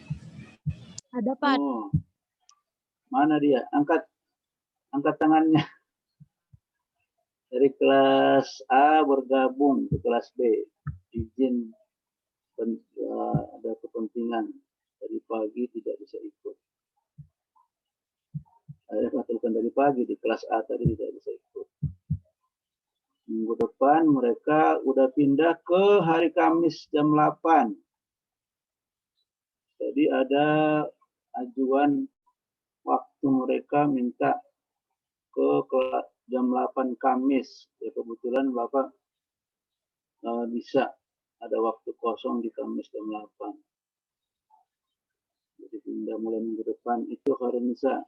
Ada, Pak. Oh. Mana dia? Angkat tangannya. Dari kelas A bergabung ke kelas B. Izin ada kepentingan. Dari pagi tidak bisa ikut. Saya katakan dari pagi di kelas A tadi tidak bisa ikut. Minggu depan mereka udah pindah ke hari Kamis jam 8. Jadi ada ajuan waktu mereka minta ke jam 8 Kamis. Ya kebetulan Bapak bisa ada waktu kosong di Kamis jam 8. Jadi pindah mulai minggu depan itu hari bisa.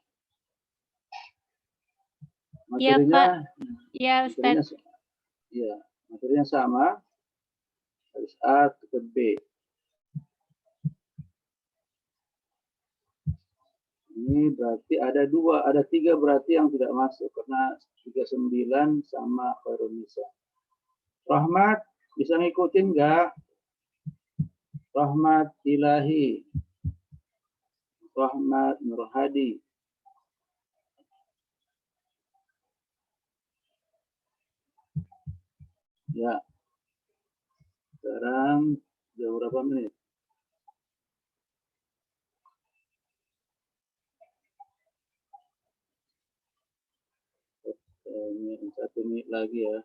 Materinya, Iya, Ustaz. Iya, materinya sama. Harus A ke B. Ini berarti ada 3 berarti yang tidak masuk karena 39 sama Khairul Nisa. Rahmat, bisa ngikutin nggak? Rahmat Ilahi. Rahmat Nurhadi. Ya. Sekarang sudah berapa menit? Ini 1 menit lagi ya.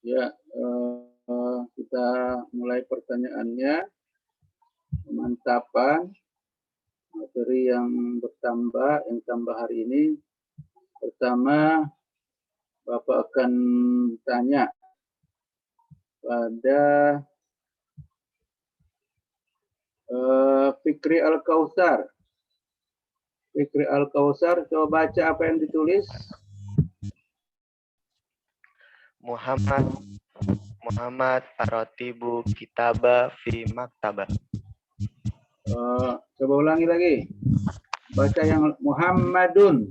Ya, kita mulai pertanyaannya. Pemantapan materi yang bertambah, yang tambah hari ini. Pertama, Bapak akan tanya pada Fikri Al-Kautsar. Fikri Al-Kautsar, coba baca apa yang ditulis. Muhammad Aratibu Kitaba fi Maktaba. Coba ulangi lagi. Baca yang Muhammadun.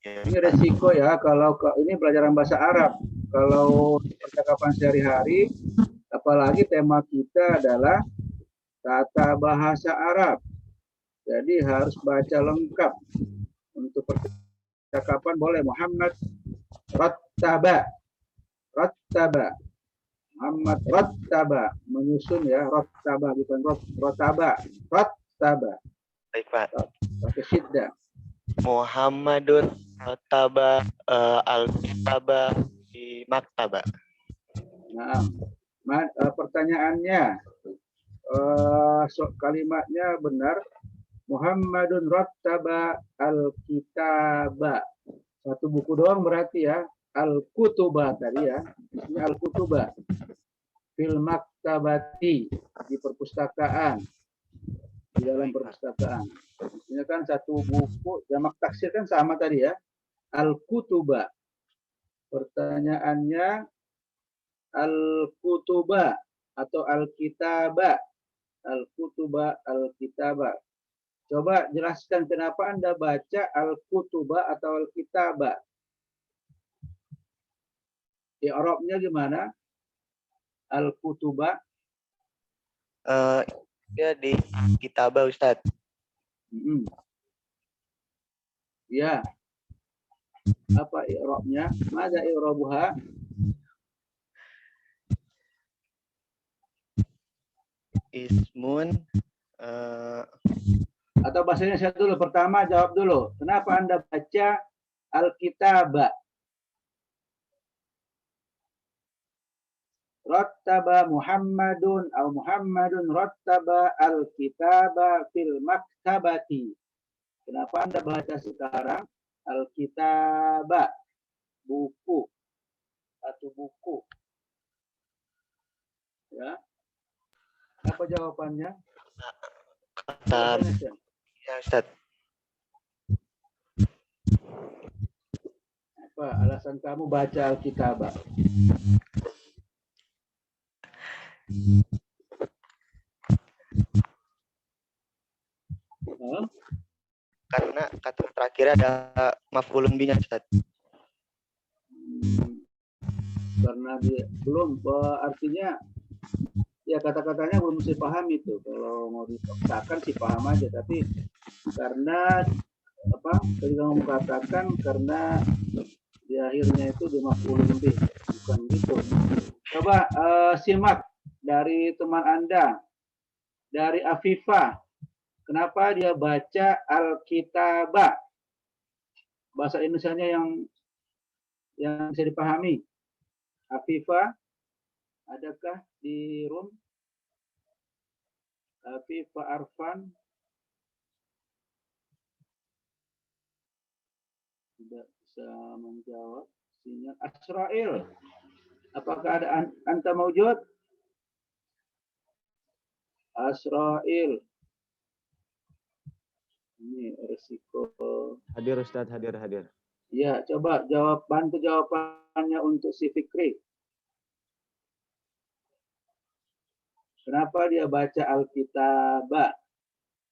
Ini resiko ya kalau ini pelajaran bahasa Arab. Kalau percakapan sehari-hari, apalagi tema kita adalah tata bahasa Arab. Jadi harus baca lengkap. Untuk percakapan boleh Muhammad rattaba. Rattaba. Muhammad rattaba, menyusun ya, rattaba bukan rattaba. Rattaba. Baik, Pak. Pakai syiddah. Muhammadun Rattaba al-Kitaba fi Maktaba. Nah, pertanyaannya, kalimatnya benar. Muhammadun rattaba al-kitaba. Satu buku doang berarti ya. Al-kutuba tadi ya. Ini al-kutuba. Fil maktabati, di perpustakaan. Di dalam perpustakaan. Maksudnya kan satu buku, jamak taksir kan sama tadi ya. Al-kutuba. Pertanyaannya, al-kutuba atau al-kitaba. Al-kutuba, al-kitaba. Coba jelaskan kenapa Anda baca al-kutuba atau al-kitaba. I'rabnya gimana? Al-kutuba. Dia di Kitaba, Ustadz. Ya. Apa i'rabnya? Mada i'rabuha? Ismun atau bahasanya saya dulu. Pertama jawab dulu. Kenapa Anda baca al-kitaba? Rattaba Muhammadun atau Muhammadun rattaba al-kitaba fil maktabati. Kenapa Anda baca sekarang al-kitaba, buku, satu buku? Ya. Apa jawabannya? Ya, Ustaz. Apa alasan kamu baca al-kitaba? Karena kata terakhir ada maf'ulun bihi, Ustaz. Karena dia belum, artinya ya kata-katanya belum mesti paham itu. Kalau mau dipaksakan sih paham aja, tapi karena apa? Tadi kamu katakan karena di akhirnya itu dia maf'ulun bihi, bukan gitu. Coba simak dari teman Anda, dari Afifah. Kenapa dia baca al-kitaba? Bahasa Indonesianya yang bisa dipahami. Afifah, adakah di room? Afifah Arfan. Tidak bisa menjawab. Sinyal. Asrail. Apakah ada anta maujud? Asrail. Ini resiko. Hadir Ustadz, hadir. Ya, coba bantu jawabannya untuk si Fikri. Kenapa dia baca al-kitaba?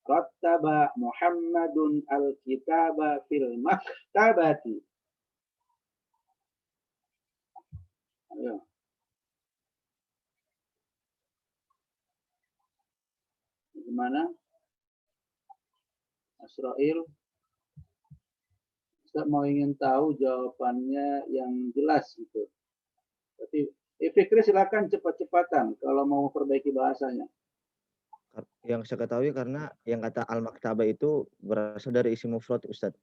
Rattaba Muhammadun al-kitaba fil maktabati. Ayo. Gimana? Asrail, Ustaz mau ingin tahu jawabannya yang jelas gitu. Tapi Fikri silakan cepat-cepatan kalau mau perbaiki bahasanya. Yang saya ketahui karena yang kata al-maktaba itu berasal dari isim mufrad, Ustaz.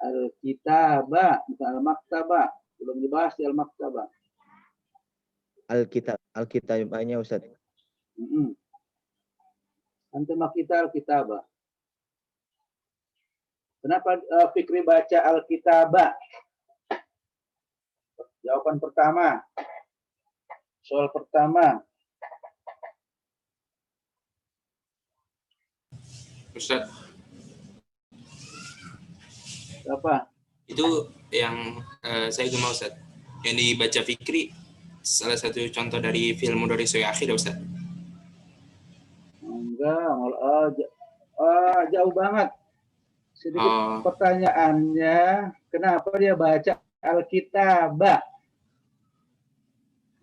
Al-kitaba, bukan al-maktaba. Belum dibahas di al-maktaba. Alkitabahnya Ustaz. Antum kita Alkitabah. Kenapa Fikri baca Alkitabah? Jawaban pertama. Soal pertama. Ustaz, Apa? itu yang saya mau Ustaz. Yang dibaca Fikri salah satu contoh dari film dari Soya Akhir Ustaz. Enggak, jauh banget. Sedikit pertanyaannya, kenapa dia baca Alkitabah?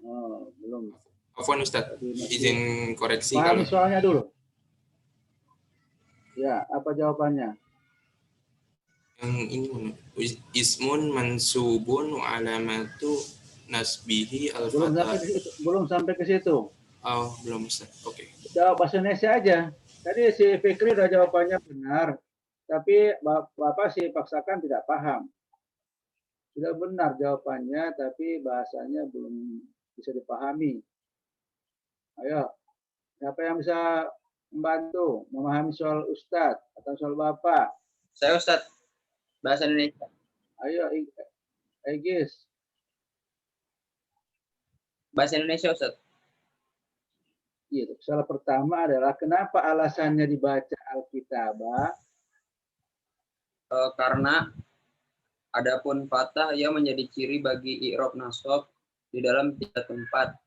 Oh, belum. Afwan Ustaz, izin koreksi. Pahami soalnya dulu. Ya, apa jawabannya? Yang ini ismun mansubun wa alamatu nasbihi al-fatah. Belum sampai ke situ. Oh, belum Ustaz. Oke. Jawab bahasa Indonesia aja. Tadi si Fikri udah jawabannya benar. Tapi Bapak sih paksakan tidak paham. Sudah benar jawabannya, tapi bahasanya belum bisa dipahami. Ayo, siapa yang bisa membantu memahami soal Ustadz atau soal Bapak? Saya Ustadz, bahasa Indonesia. Ayo, Egis. Bahasa Indonesia Ustadz. Iya, soal pertama adalah kenapa alasannya dibaca Alkitabah? Karena adapun fathah ia menjadi ciri bagi i'rab nasab di dalam 3 tempat,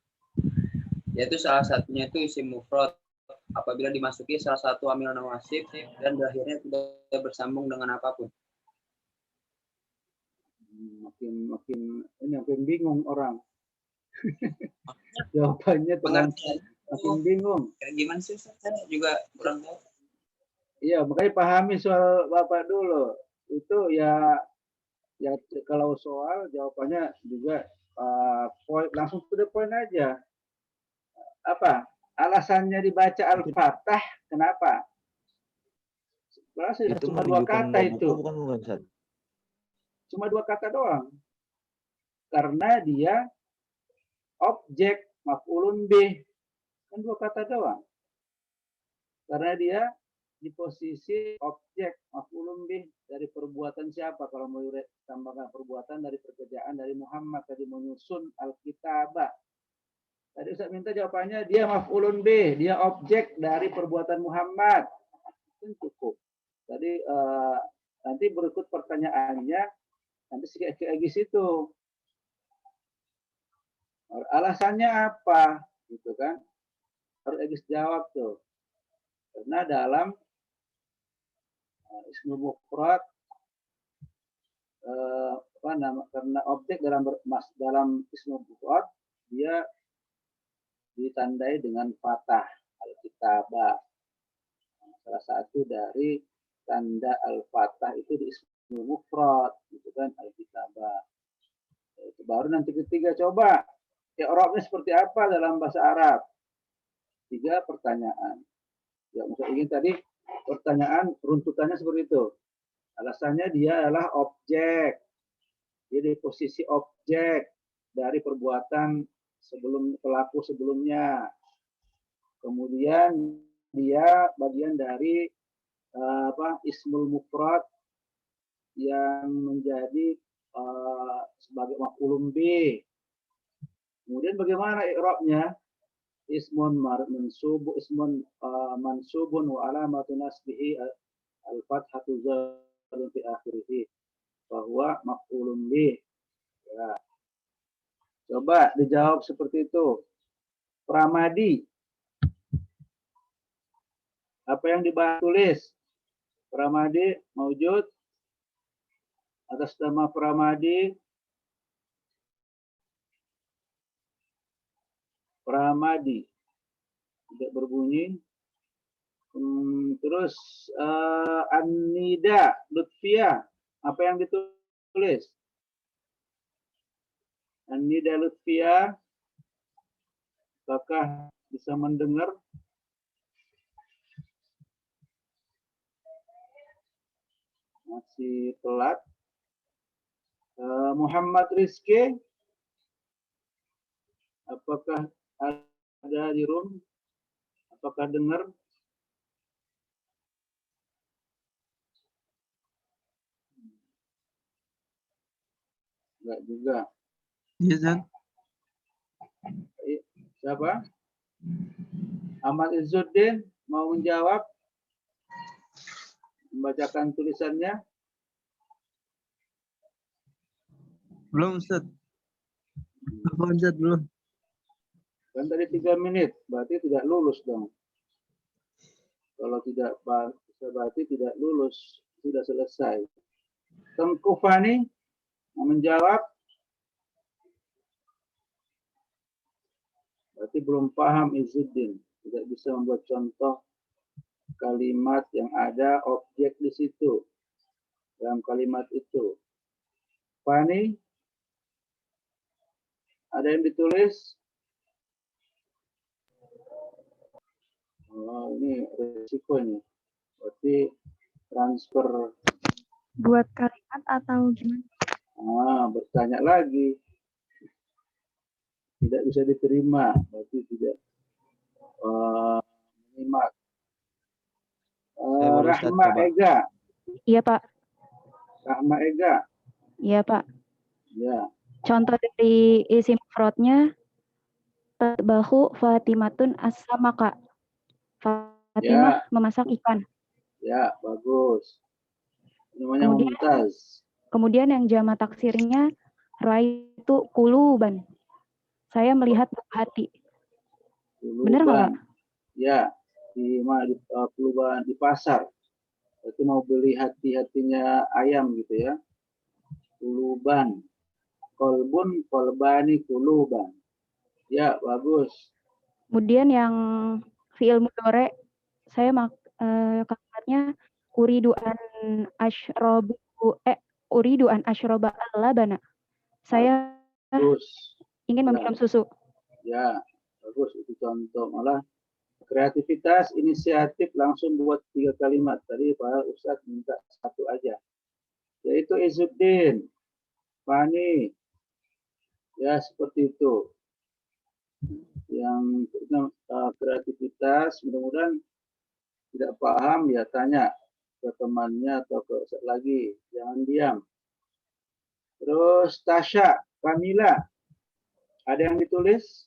yaitu salah satunya itu isim mufrad apabila dimasuki salah satu amil nawasib dan berakhirnya tidak bersambung dengan apapun. Makin bingung orang. Jawabannya makin bingung. Gimana sih Ustaz? Saya juga kurang tahu. Iya, makanya pahami soal Bapak dulu. Itu ya kalau soal jawabannya juga langsung to the point aja. Apa? Alasannya dibaca Al-Fatah, kenapa? Itu cuma 2 kata itu. Cuma 2 kata doang. Karena dia objek maf'ulun bih. Kan 2 kata doang. Karena dia di posisi objek maf'ulun bih dari perbuatan siapa? Kalau mau tambahkan perbuatan dari pekerjaan dari Muhammad tadi menyusun Alkitabah. Tadi Ustaz minta jawabannya dia maf'ulun bih, dia objek dari perbuatan Muhammad. Itu cukup. Tadi nanti berikut pertanyaannya nanti lagi situ. Alasannya apa? Gitu kan? Harus Egis jawab tuh. Karena dalam ismul mufrad karena objek dalam ismul mufrad dia ditandai dengan fathah Alkitabah. Salah satu dari tanda al-fathah itu di ismul mufrad, gitu kan, Alkitabah. Itu baru nanti ketiga coba i'rabnya seperti apa dalam bahasa Arab. 3 pertanyaan. Ya, maksud ingin tadi pertanyaan runtutannya seperti itu. Alasannya dia adalah objek. Dia di posisi objek dari perbuatan sebelum pelaku sebelumnya. Kemudian dia bagian dari ismul mufrad yang menjadi sebagai maf'ulun bih. Kemudian bagaimana i'rabnya? Ismun mansubun wa alamatu nasbihi al-fathatu zalun fi akhirih bahwa maf'ulun bih. Ya. Coba dijawab seperti itu. Pramadi. Apa yang ditulis? Pramadi maujud atas nama Pramadi. Pramadi tidak berbunyi. Terus Anida Lutfia, apa yang ditulis? Anida Lutfia, apakah bisa mendengar? Masih telat. Muhammad Rizki, Apakah ada di room? Apakah dengar? Enggak juga. Iya, Zat. Siapa? Ahmad Izzuddin mau menjawab? Membacakan tulisannya? Belum, Ustaz. Belum, Ustaz, belum. Kan tadi 3 menit, berarti tidak lulus dong. Kalau tidak berarti tidak lulus, sudah selesai. Tengku Fani mau menjawab? Berarti belum paham Izzuddin, tidak bisa membuat contoh kalimat yang ada objek di situ dalam kalimat itu. Fani, ada yang ditulis? Oh, ini resikonya. Berarti transfer. Buat kalimat atau gimana? Bertanya lagi. Tidak bisa diterima, berarti tidak menyimak. Saya boleh, Ustaz, Rahma coba. Ega. Iya, Pak. Rahma Ega. Iya, Pak. Ya. Contoh dari isim mufradnya tatbahu Fatimatun as-samaka. Fatimah memasak ikan. Ya, bagus. Namanya Mumtaz. Kemudian yang jama taksirnya raitu kuluban. Saya melihat hati. Benar nggak, Pak? Ya, di Kuluban di pasar. Berarti mau beli hati-hatinya ayam gitu ya. Kuluban. Kolbun, kolbani, kuluban. Ya, bagus. Kemudian yang fi'il mudhari saya kalimatnya uridu an asyroba al-labana. Saya ingin meminum susu. Ya, bagus. Itu contoh. Malah kreativitas, inisiatif langsung buat 3 kalimat. Tadi Pak Ustadz minta 1 aja. Yaitu Izzuddin, Fani. Ya, seperti itu. Yang kreativitas, mudah-mudahan tidak paham ya tanya ke temannya atau ke Ustadz lagi. Jangan diam. Terus Tasya, Kamila. Ada yang ditulis?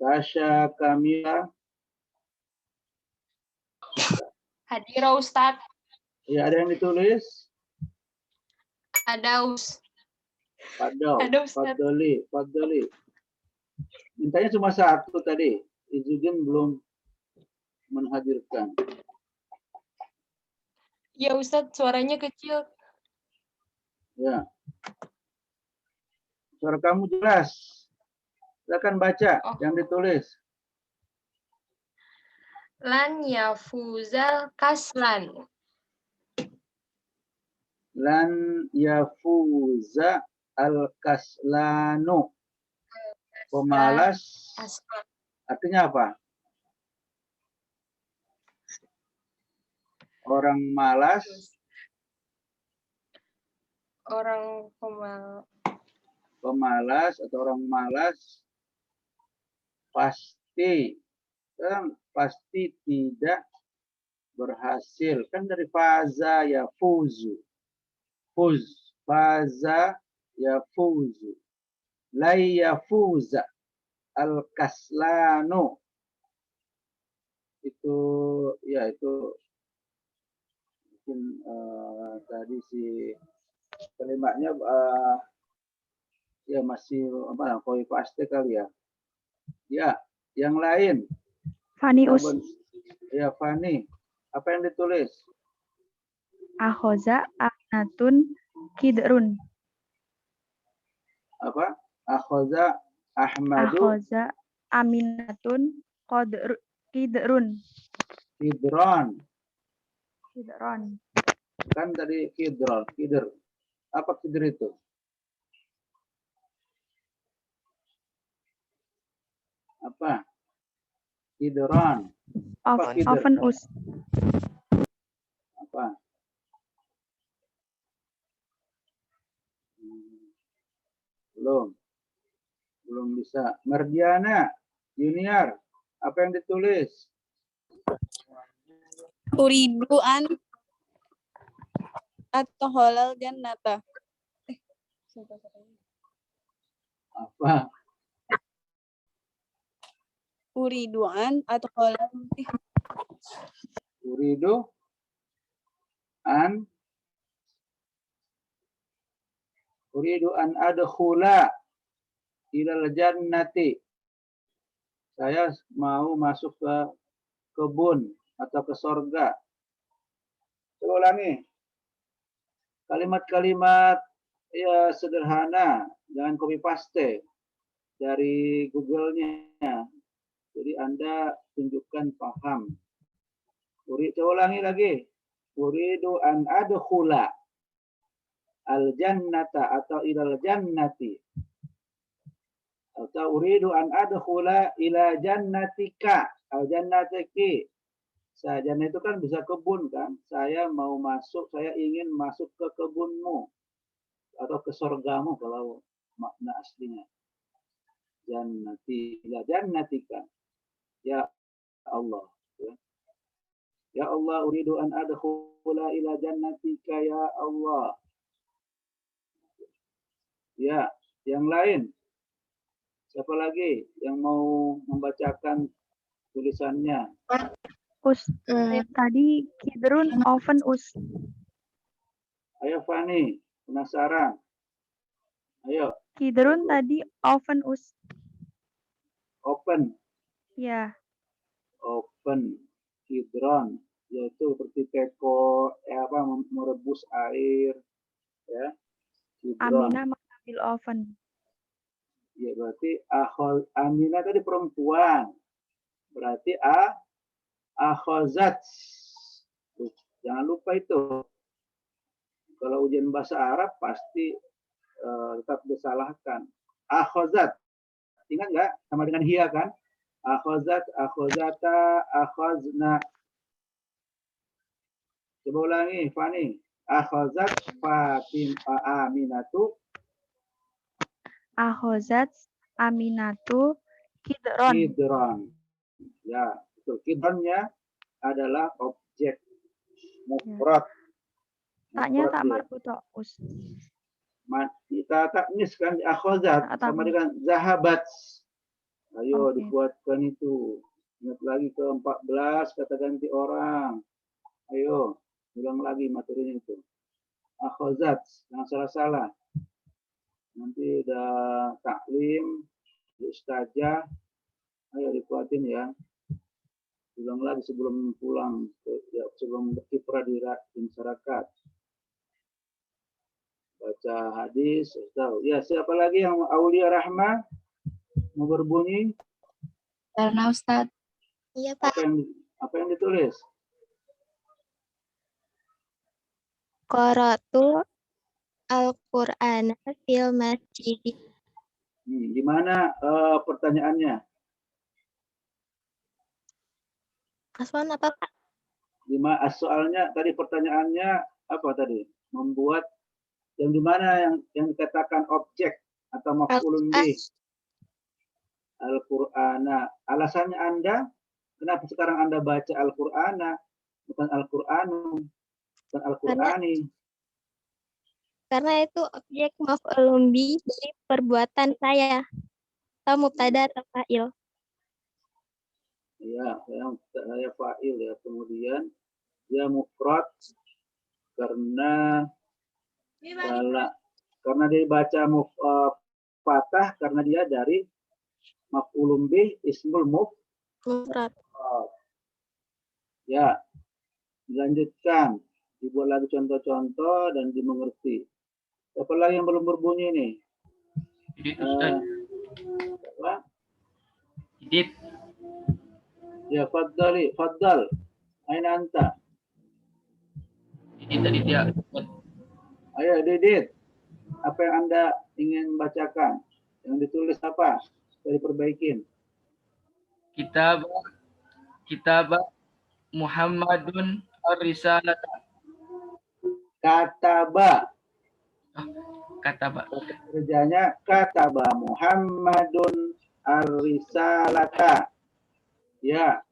Tasya, Kamila. Hadir Ustaz. Ya, ada yang ditulis? Ada Ustaz. Fadli. Mintanya cuma 1 tadi. Izzuddin belum menghadirkan. Ya Ustaz, suaranya kecil. Ya. Suara kamu jelas. Silakan baca yang ditulis. Lan yafuzal kaslan. Lan yafuza al-kaslanu. Pemalas. Artinya apa? Orang malas. Orang pemalas atau orang malas pasti tidak berhasil. Kan dari faza ya fuzu. Faza ya fuzu. Lai ya fuza al-kaslanu. Itu ya itu mungkin tadi si kalimatnya ya masih koi paste kali ya. Ya, yang lain. Fani Ya, Fani. Apa yang ditulis? Akhoza Ahmadun Kidrun. Apa? Akhoza Ahmadu. Akhoza Aminatun Kidrun. Kidron. Kan tadi kidron, kider. Apa kider itu? Apa? Kidron. Oven us. Apa? Belum. Belum bisa. Merdiana, Junior, apa yang ditulis? Uridu an atau halal jannata. Apa? Uridu an atau halal. Uridu an adkhula ilal jannati. Saya mau masuk ke kebun atau ke sorga. Coba ulangi. Kalimat-kalimat ya sederhana, jangan copy paste dari Google-nya. Jadi Anda tunjukkan paham. Coba ulangi lagi. Uridu an adkhula al jannata atau ilal jannati. Atau uridu an adkhula ila jannatika al jannatiki. Jannah itu kan bisa kebun kan. Saya mau masuk, saya ingin masuk ke kebunmu atau ke surgamu kalau makna aslinya. Jannati ila jannatika. Ya Allah. Ya Allah, uridu an adkhula ila jannatika ya Allah. Ya, yang lain. Siapa lagi yang mau membacakan tulisannya? Tadi Kidrun oven Ayo Fani, penasaran? Ayo. Kidrun tadi oven Open. Ya. Open. Kidron, yaitu seperti teko, merebus air, ya. Kidron. Amina mengambil oven. Ya berarti Amina tadi perempuan. Berarti akhozat. Jangan lupa itu. Kalau ujian bahasa Arab pasti tetap disalahkan. Akhozat. Ingat nggak? Sama dengan hia kan? Akhozat, akhozata, akhozna. Coba ulangi, Fani. Akhozat Aminatu. Akhozat Aminatu Kidron. Kidron. Ya, betul. Kidronnya adalah objek mufrad. Taknya tak marbuto Kita taknis kan akhozat sama dengan zahabat. Ayo dibuatkan itu. Ingat lagi ke 14 kata ganti orang. Ayo, ulang lagi materinya itu. Akhozat, jangan salah-salah. Nanti udah taklim, ustazah. Ayo dikuatin ya. Ulang lagi sebelum pulang, sebelum berkiprah di masyarakat. Baca hadis, tahu. Ya, siapa lagi yang Aulia Rahma mau berbunyi? Karena Ustaz. Iya, Pak. Apa yang ditulis? Qara'tu Al-Qur'an fil masjid. Gimana pertanyaannya? Aswan apa, Pak? Soalnya tadi pertanyaannya apa tadi? Membuat yang dimana yang dikatakan objek atau maf'ulun bih. Al-Qur'ana. Alasannya Anda, kenapa sekarang Anda baca Al-Qur'ana, bukan Al-Qur'anu, bukan Al-Qur'ani? Karena itu objek maf'ulun bih dari perbuatan saya. Atau mubtada atau fa'il. Ya, saya fa'il ya. Kemudian dia mufrad karena dia baca fatah karena dia dari maf'ulun bih ismul mufrad. Ya, dilanjutkan, dibuat lagi contoh-contoh dan dimengerti. Apa lagi yang belum berbunyi nih? Apa? Didit. Ya, faddal. Aina anta? Didit tadi dia. Ayo, Didit. Apa yang Anda ingin bacakan? Yang ditulis apa? Sudah diperbaikin. Kitab Muhammadun ar-risalata. Kataba. kataba. Kerjanya kataba Muhammadun ar-risalata. Ya.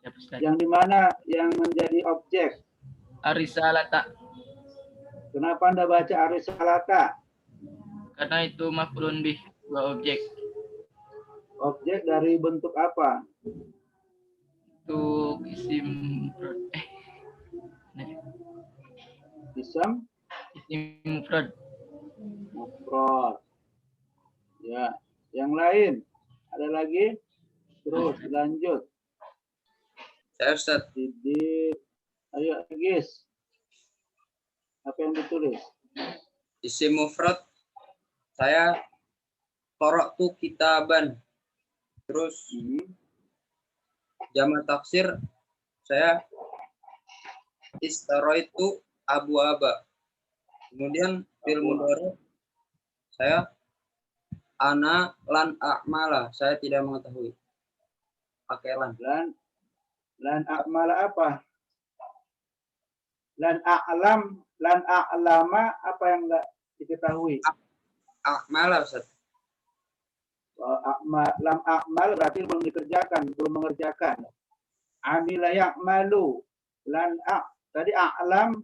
Ya, Ustaz. Yang di mana yang menjadi objek? Arisalata. Kenapa Anda baca arisalata? Karena itu maf'ulun bih, dua objek. Objek dari bentuk apa? Itu isim Isim mufrad. mufrad. Ya, yang lain ada lagi? Terus lanjut. Saya Ustaz. Jadi, ayo Agis. Apa yang ditulis? Isim mufrad saya qara'tu kitaban. Terus jamak taksir saya istaraitu abwaba. Kemudian fil mudhari saya ana lan a'mala, saya tidak mengetahui. Pakai lan. Lan a'mala apa? Lan a'lama apa yang enggak diketahui? A'mala Ustaz. Lam a'mal berarti belum dikerjakan, belum mengerjakan. Amila ya'malu. Tadi a'lam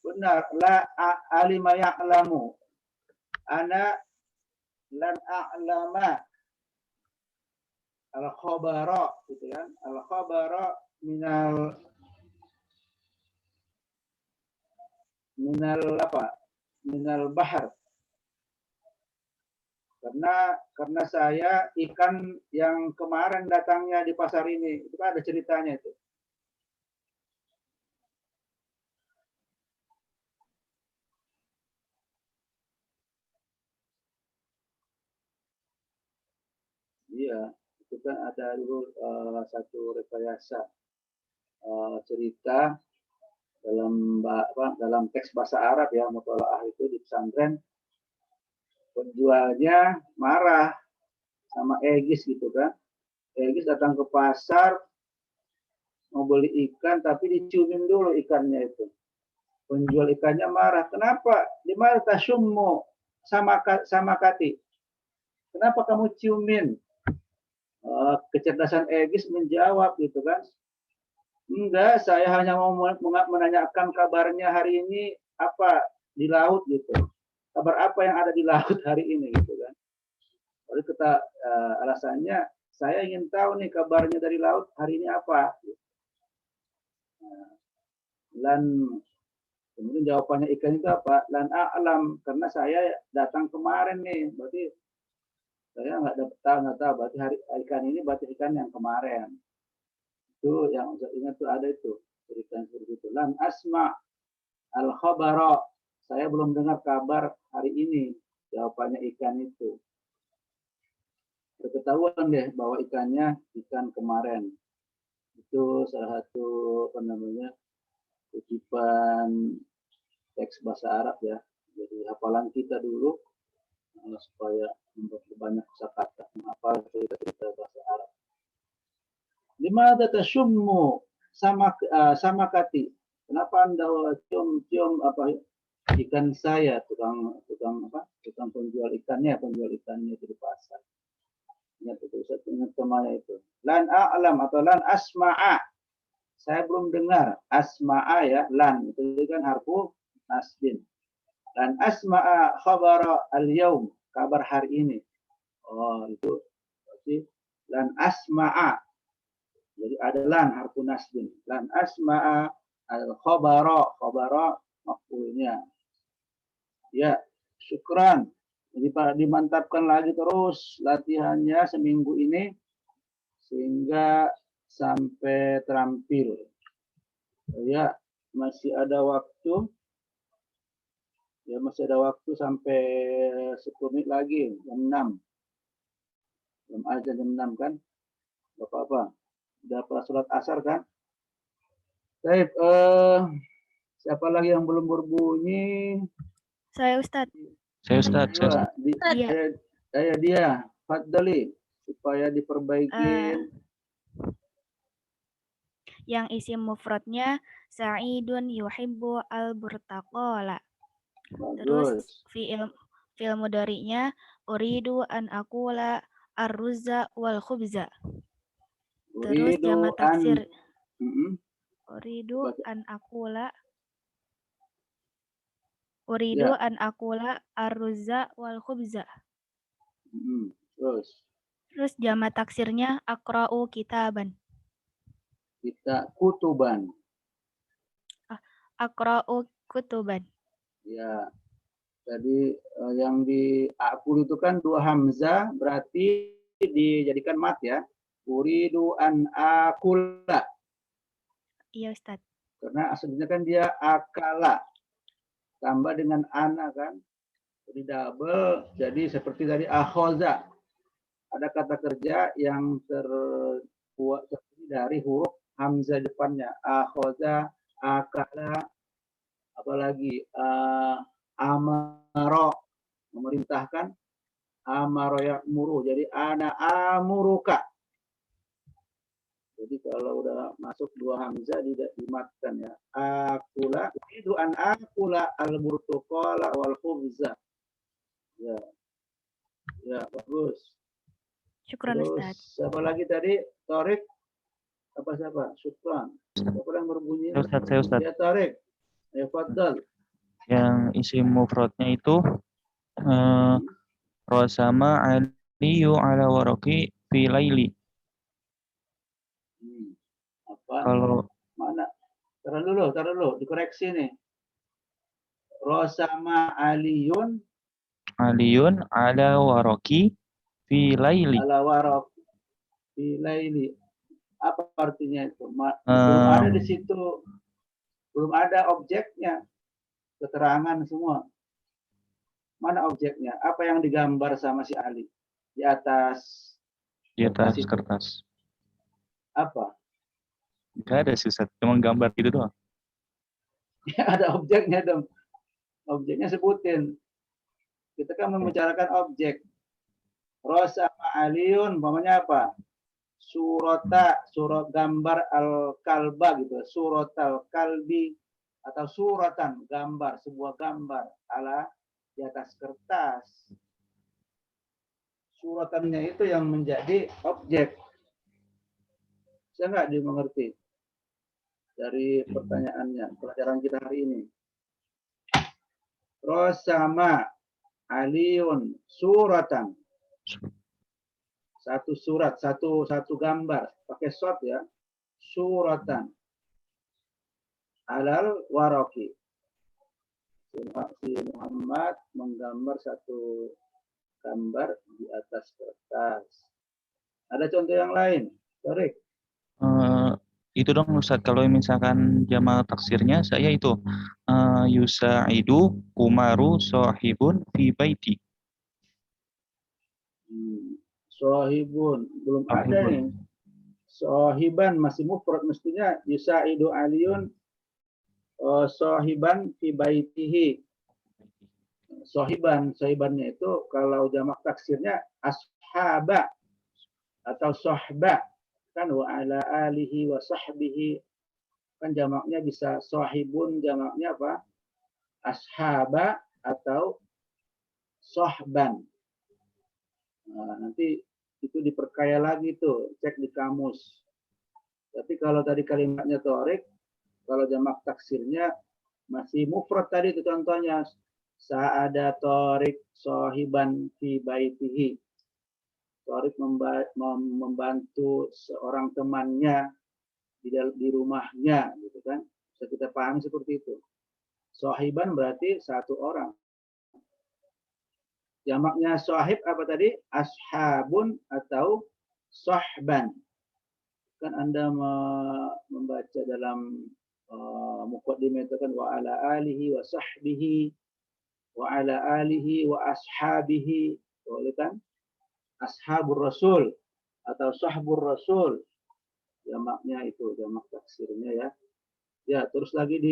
benar, la alima ya'lamu. Ana lan a'lama. Al-khabara gitu kan. Al-khabara minal apa? Minal bahar. Karena saya ikan yang kemarin datangnya di pasar ini, itu kan ada ceritanya itu. Iya, itu kan ada dulu satu rekayasa cerita dalam teks bahasa Arab ya, mutolaah itu di pesantren. Penjualnya marah sama Egis gitu kan. Egis datang ke pasar mau beli ikan tapi diciumin dulu ikannya itu. Penjual ikannya marah. Kenapa? Di mana tasyummu sama kati? Kenapa kamu ciumin? Kecerdasan Egis menjawab gitu kan. Enggak, saya hanya mau menanyakan kabarnya hari ini apa di laut gitu. Kabar apa yang ada di laut hari ini gitu kan. Lalu kita alasannya saya ingin tahu nih kabarnya dari laut hari ini apa. Dan kemudian jawabannya ikan itu apa? Lan a'lam, karena saya datang kemarin nih. Berarti saya nggak tahu berarti hari ikan ini berarti ikan yang kemarin. Itu yang saya ingat tuh ada itu cerita seperti itu. Lan asma al khabara, saya belum dengar kabar hari ini. Jawabannya ikan itu. Ketahuan deh bahwa ikannya ikan kemarin. Itu salah satu apa namanya kutipan teks bahasa Arab ya. Jadi hafalan kita dulu supaya memperbanyak kosakata menghafal cerita-cerita bahasa Arab. Limada tasyummu sama kati. Kenapa Anda cium apa ikan saya, tukang penjual ikannya itu di pasar. Ingat itu, saya ingat kemana itu. Lan a'lam atau lan asma'a. Saya belum dengar. Asma'a ya, lan. Itu kan harfu nasbin. Lan asma'a khabara al-yaum. Kabar hari ini. Oh, itu berarti lan asma'a. Jadi ada lan harfu nasbin. Lan asma'a al-khabara. Khabara maf'ulnya. Ya, syukran. Jadi dimantapkan lagi terus latihannya seminggu ini sehingga sampai terampil. Ya, masih ada waktu. Ya, masih ada waktu sampai 10 menit lagi, jam 6. Jam azan jam 6 kan? Gak apa-apa. Udah pas sholat asar kan? Baik, siapa lagi yang belum berbunyi? Saya Ustadz. Saya Ustadz. Dia, Fadli, supaya diperbaikin. Yang isim mufradnya Sa'idun yuhibbu al-burtaqala. Terus Bagus. fi'il mudhari'nya uridu an aqula ar-ruzza wal khubza. Terus Uridu jamak an. taksir Baca. uridu Ya. an aqula ar-ruzza wal khubza. Terus Terus jamak taksirnya aqra'u kitaban. kita kutuban. Aqra'u kutuban. Ya. Jadi yang di akul itu kan dua hamzah, berarti dijadikan mat ya. Uridu an akula. Iya Ustaz. Karena aslinya kan dia akala. Tambah dengan ana kan. Jadi double. Jadi seperti tadi akhoza. Ada kata kerja yang terbuat dari huruf hamzah depannya. Akhoza, akala, apalagi amaro, memerintahkan, amaro ya'muru. Jadi ana amuruka. Jadi kalau udah masuk dua hamzah tidak dimatkan ya. Akula, itu an akula al-burtuqala wal khubza. Ya. Ya, bagus. Syukran Terus Ustaz. siapa lagi tadi? Torik? Apa siapa? Syukran. Siapa yang berbunyi? Saya Ustaz. Ya, Torik. Ya, Fadl. Yang isim mufradnya itu Rosama aliyu ala waraki fi laili. Apa? Kalau mana? Taruh dulu, dikoreksi nih. Rosama aliyun ala waraki fi laili. ala warok fi laili. Apa artinya itu? Belum ada di situ. Belum ada objeknya. Keterangan semua. Mana objeknya? Apa yang digambar sama si Ali? Di atas kertas. Apa? Enggak ada sih, Ustaz. Cuma gambar gitu doang. Ya, ada objeknya dong. Objeknya sebutin. Kita kan membicarakan objek. Rosama aliyun, umpamanya apa? Surat gambar al-kalba gitu. Surat al-kalbi atau suratan, gambar, sebuah gambar ala di atas kertas. Suratannya itu yang menjadi objek. Saya nggak dimengerti dari pertanyaannya, pelajaran kita hari ini. Rosama aliyun suratan. Satu surat, satu gambar, pakai shot ya. Suratan alal waraki. Si Muhammad menggambar satu gambar di atas kertas. Ada contoh yang lain? Sorry. Itu dong Ustaz, kalau misalkan jamak taksirnya saya itu yusaidu Umaru sahibun fi baiti. Sohibun belum ada nih. Sohiban masih mufrad, mestinya yusaidu aliyun sohiban fi baitihi. Sohibannya itu kalau jamak taksirnya ashaba atau sohba kan, wa ala alihi wa sahbihi kan jamaknya bisa sohibun, jamaknya apa? Ashaba atau sohban. Nah, nanti itu diperkaya lagi tuh, cek di kamus. Tapi kalau tadi kalimatnya torik, kalau jamak taksirnya masih mufrad tadi itu contohnya. Sa'ada torik sohiban fi baitihi. Torik membantu seorang temannya di rumahnya, gitu kan? Bisa kita pahami seperti itu. Sohiban berarti satu orang. Jamaknya sohib apa tadi? Ashabun atau sohban. Kan Anda membaca dalam muqaddimah itu kan wa ala alihi wa sahbihi wa ala alihi wa ashabihi. Boleh kan? Ashabur Rasul atau sahbur Rasul. Jamaknya itu, jamak taksirnya ya. Ya, terus lagi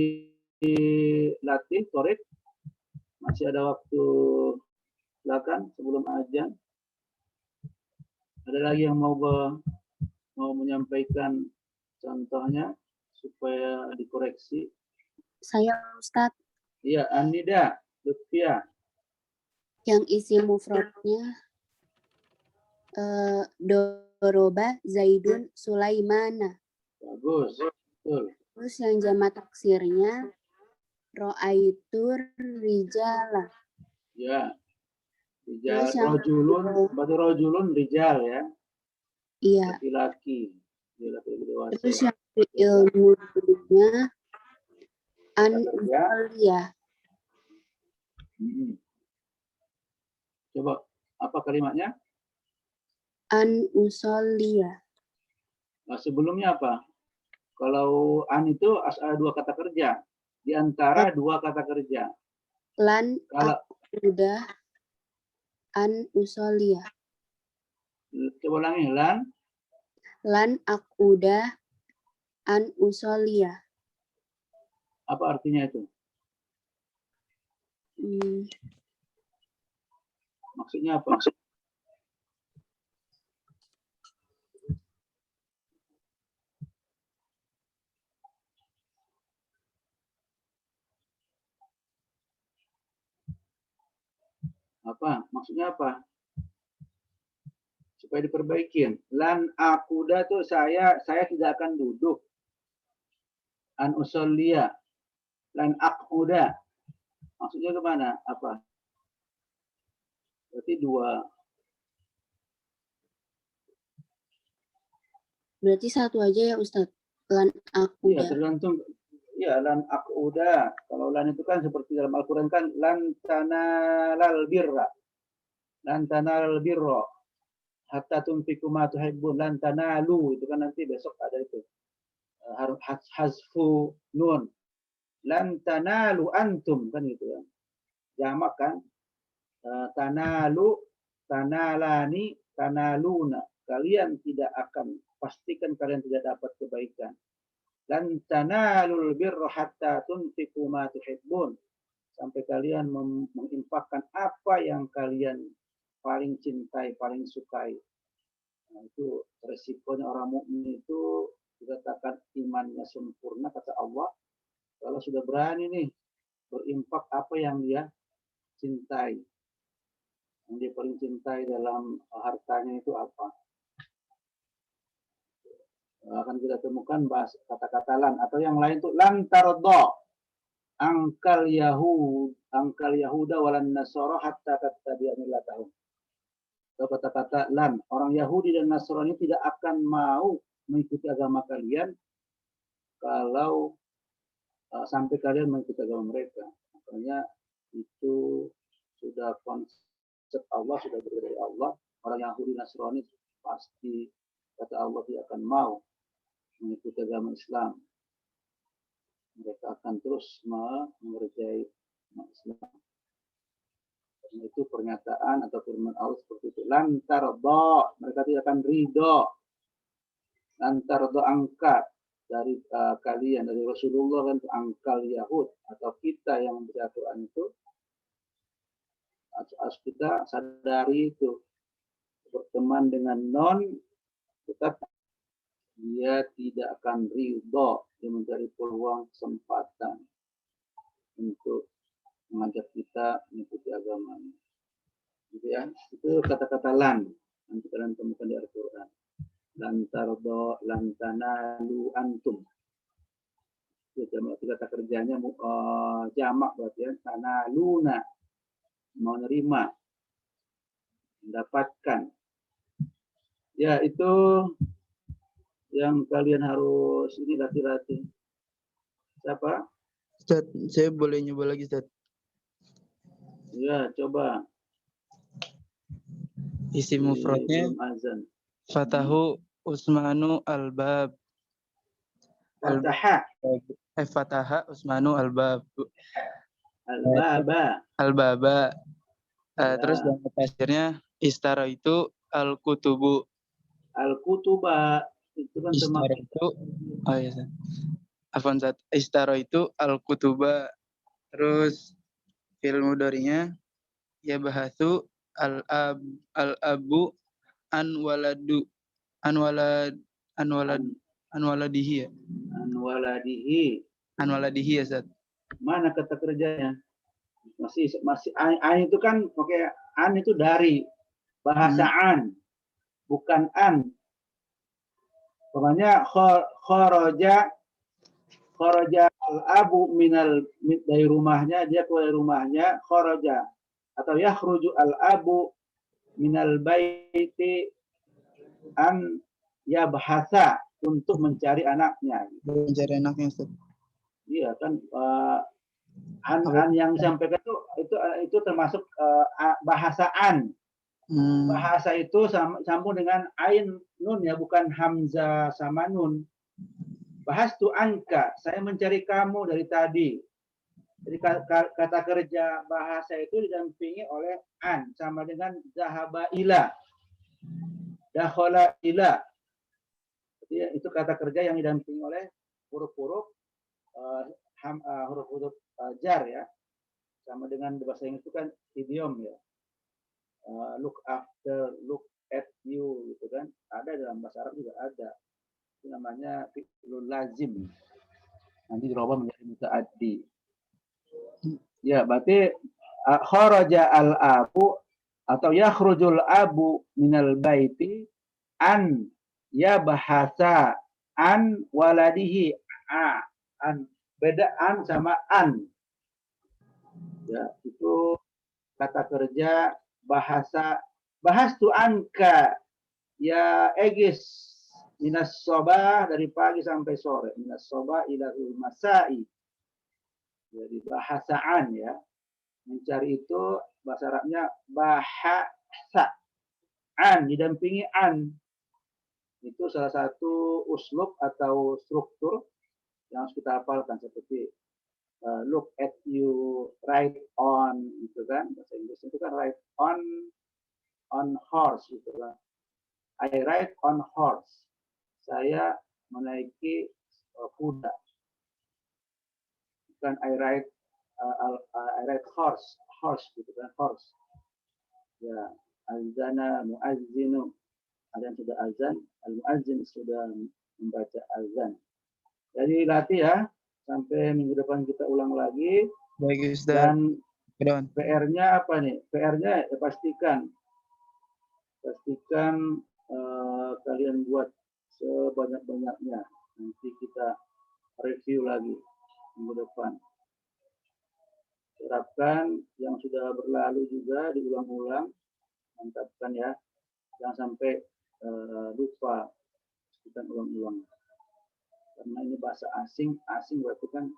dilatih torik. Masih ada waktu. Silakan sebelum azan. Ada lagi yang mau menyampaikan contohnya supaya dikoreksi? Saya Ustadz. Iya, Anida. Lutfia. Yang isi mufradnya doroba Zaidun Sulaimana. Bagus. Betul. Terus yang jamak taksirnya ro'aitur rijala. Ya. Rijal, Terus yang rojulun rijal ya. iya. Laki-laki. Laki-laki dewasa. Terus yang ilmunya an-usoliyah. Coba apa kalimatnya? An-usoliyah. Nah, sebelumnya apa? Kalau an itu ada dua kata kerja. Di antara dua kata kerja. Lan Kalau udah an-usoliyah. coba ulangi, Lan akuda an-usoliyah. apa artinya itu? Maksudnya apa? Apa? Maksudnya apa? Supaya diperbaikin. Lan akuda tuh saya tidak akan duduk. An usollia. Lan akuda. Maksudnya kemana? Apa? Berarti dua. Berarti satu aja ya Ustadz. Lan akuda. Ya tergantung. Ya lan akuda. Kalau lan itu kan seperti dalam Al-Quran kan lan tanalal birra. Lan tanalal birra. Hatta tunfiqu ma tuhibbun lan tanalu. Itu kan nanti besok ada itu. Harus hazfu nun. Lan tanalu antum kan gitu ya. Jamak kan. Tanalu, tanalani, tanaluna. Kalian tidak akan, pastikan kalian tidak dapat kebaikan. Lan tanalul birra hatta tunfiqu ma tuhibbun. Sampai kalian menginfakkan apa yang kalian paling cintai, paling sukai. Nah, itu resikonya orang mukmin itu dikatakan imannya sempurna kata Allah. Kalau sudah berani nih berinfak apa yang dia cintai. Yang dia paling cintai dalam hartanya itu apa? Akan kita temukan bahas kata-kata lan atau yang lain itu lan tarda angkal yahuda walan nasara hatta tattabi'a millatahum. Atau kata-kata lan, orang Yahudi dan Nasrani tidak akan mau mengikuti agama kalian kalau sampai kalian mengikuti agama mereka. Makanya itu sudah konsep Allah, sudah dari Allah. Orang Yahudi Nasrani pasti kata Allah tidak akan mau mengikuti agama Islam. Mereka akan terus mengerjai Islam. Karena itu pernyataan atau firman Allah seperti itu. Lantardo, mereka tidak akan ridho. Lantardo angkat dari kalian, dari Rasulullah kan angkal Yahud atau kita yang membaca Quran itu harus kita sadari itu berteman dengan non tetap dia tidak akan ridho, dia mencari peluang kesempatan untuk mengajak kita mengikuti agamanya. Gitu ya. Itu kata-kata lan nanti kalian temukan di Al-Quran. Lan tardo lan tanalu antum. Itu jamak kata kerjanya jamak berarti ya. Tanaluna menerima, mendapatkan. Ya itu yang kalian harus ini latih-latih. Siapa? Ustaz, saya boleh nyoba lagi, Ustaz? Ya, coba. Isi mufradnya Fatahu Usmanu Albab. Fataha Usmanu Albab. Albaba. Terus yang terakhirnya istara itu Al-Kutubu. Al-Kutuba itu kan istara itu istara itu Al-Kutuba. Terus fi'il mudhari'nya ya bahatsu al-abu an waladihi ya. An waladihi ya, Ustaz. Mana kata kerjanya? masih an itu kan oke, an itu dari bahasa an, bukan an. Pokoknya kharaja al-abu dari rumahnya, dia keluar dari rumahnya, kharaja atau yakhruju al-abu minal baiti an yabhasa, untuk mencari anaknya. Mencari anaknya, Ustaz. Iya kan, an yang disampaikan itu termasuk bahasa an. Bahasa itu sambung dengan ain nun ya, bukan hamzah sama nun. Bahas tu angka, saya mencari kamu dari tadi. Jadi kata kerja bahasa itu didampingi oleh an, sama dengan zahaba ila, dakhala ila. Jadi itu kata kerja yang didampingi oleh huruf-huruf huruf-huruf jar ya. Sama dengan bahasa Inggris itu kan idiom ya. Look after, look at you gitu kan. Ada dalam bahasa Arab juga ada. Itu namanya fi'lul lazim. Nanti dirubah menjadi mutaaddi. Ya, berarti kharaja al-abu atau yakhrujul abu minal baiti an ya bahasa an waladihi an, beda an sama an ya, itu kata kerja bahasa. Bahas tu anka ya Egis minas sobah, dari pagi sampai sore, minas sobah ila masai, jadi bahasaan ya, mencari itu bahasa Arabnya bahasa an, didampingi an. Itu salah satu uslub atau struktur yang harus kita hafalkan, seperti look at you, write on gitu kan. Bahasa Inggris itu kan write on horse gitu kan. I ride on horse. Saya menaiki kuda. Bukan I ride horse gitu kan, horse. Ya, azana muazzinu. Ada yang sudah azan, al-muazzin sudah membaca azan. Jadi latih ya, sampai minggu depan kita ulang lagi. Baik, Ustaz. Dan PR-nya apa nih? PR-nya ya pastikan kalian buat sebanyak-banyaknya. Nanti kita review lagi minggu depan. Harapkan yang sudah berlalu juga diulang-ulang, mantapkan ya. Jangan sampai lupa, kita ulang-ulang. Karena ini bahasa asing berarti kan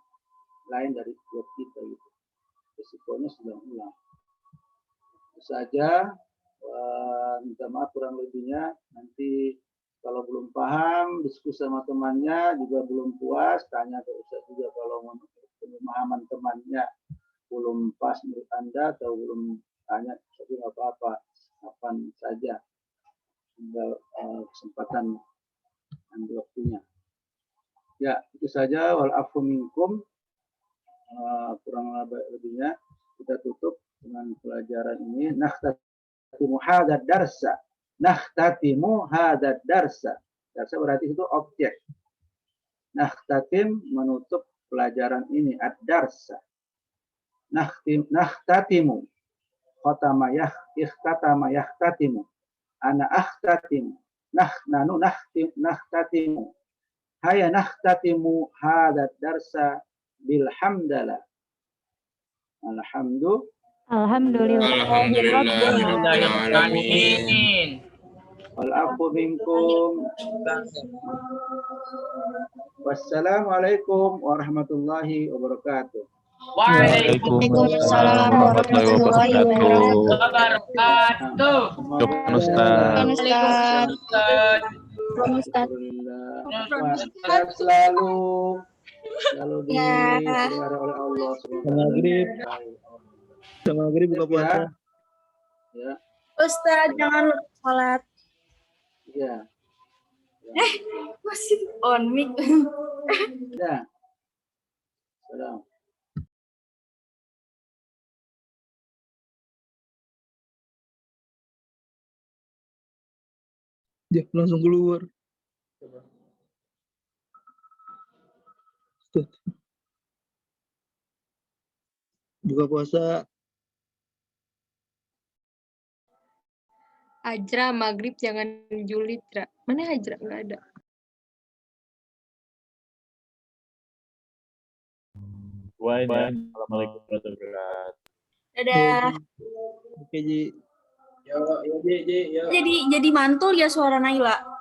lain dari buat kita gitu. Risikonya sudah ulang. Itu saja. Minta maaf kurang lebihnya. Nanti kalau belum paham, diskusi sama temannya, juga belum puas, tanya ke Ustaz juga kalau pemahaman temannya belum pas menurut Anda atau belum tanya, tapi nggak apa-apa, kapan saja. Tinggal kesempatan ambil waktunya. Ya, itu saja. Wal afu minkum. Kurang lebihnya kita tutup dengan pelajaran ini. Nakhtatimu hadzal darsa. Nakhtatimu hadzal darsa. Darsa berarti itu objek. Nakhtatim menutup pelajaran ini, ad-darsa. Nakhtatimu. Khatama ikhtatama yakhtatimu. Ana akhtatimu. Nahnu nakhtatimu. Haya nakhtatimu hadzal darsa bilhamdalah. Alhamdulillahirrahmanirrahim. Wal afu minkum. Wassalamualaikum warahmatullahi wabarakatuh. Waalaikumsalam warahmatullahi wabarakatuh. Sehat selalu dipelihara oleh Allah SWT. Maghrib buka puasa. Ya. Ustaz, jangan lupa sholat. Ya. Masih on mic. Ya. Salam. Dia langsung keluar. Coba. Buka puasa. Ajra, maghrib jangan julid, Ra. Mana Ajra? Nggak ada. Gua ini ya. Assalamualaikum warahmatullahi wabarakatuh. Dadah. Oke, Ji. Yo, Ji, yo. Jadi mantul ya suara Naila.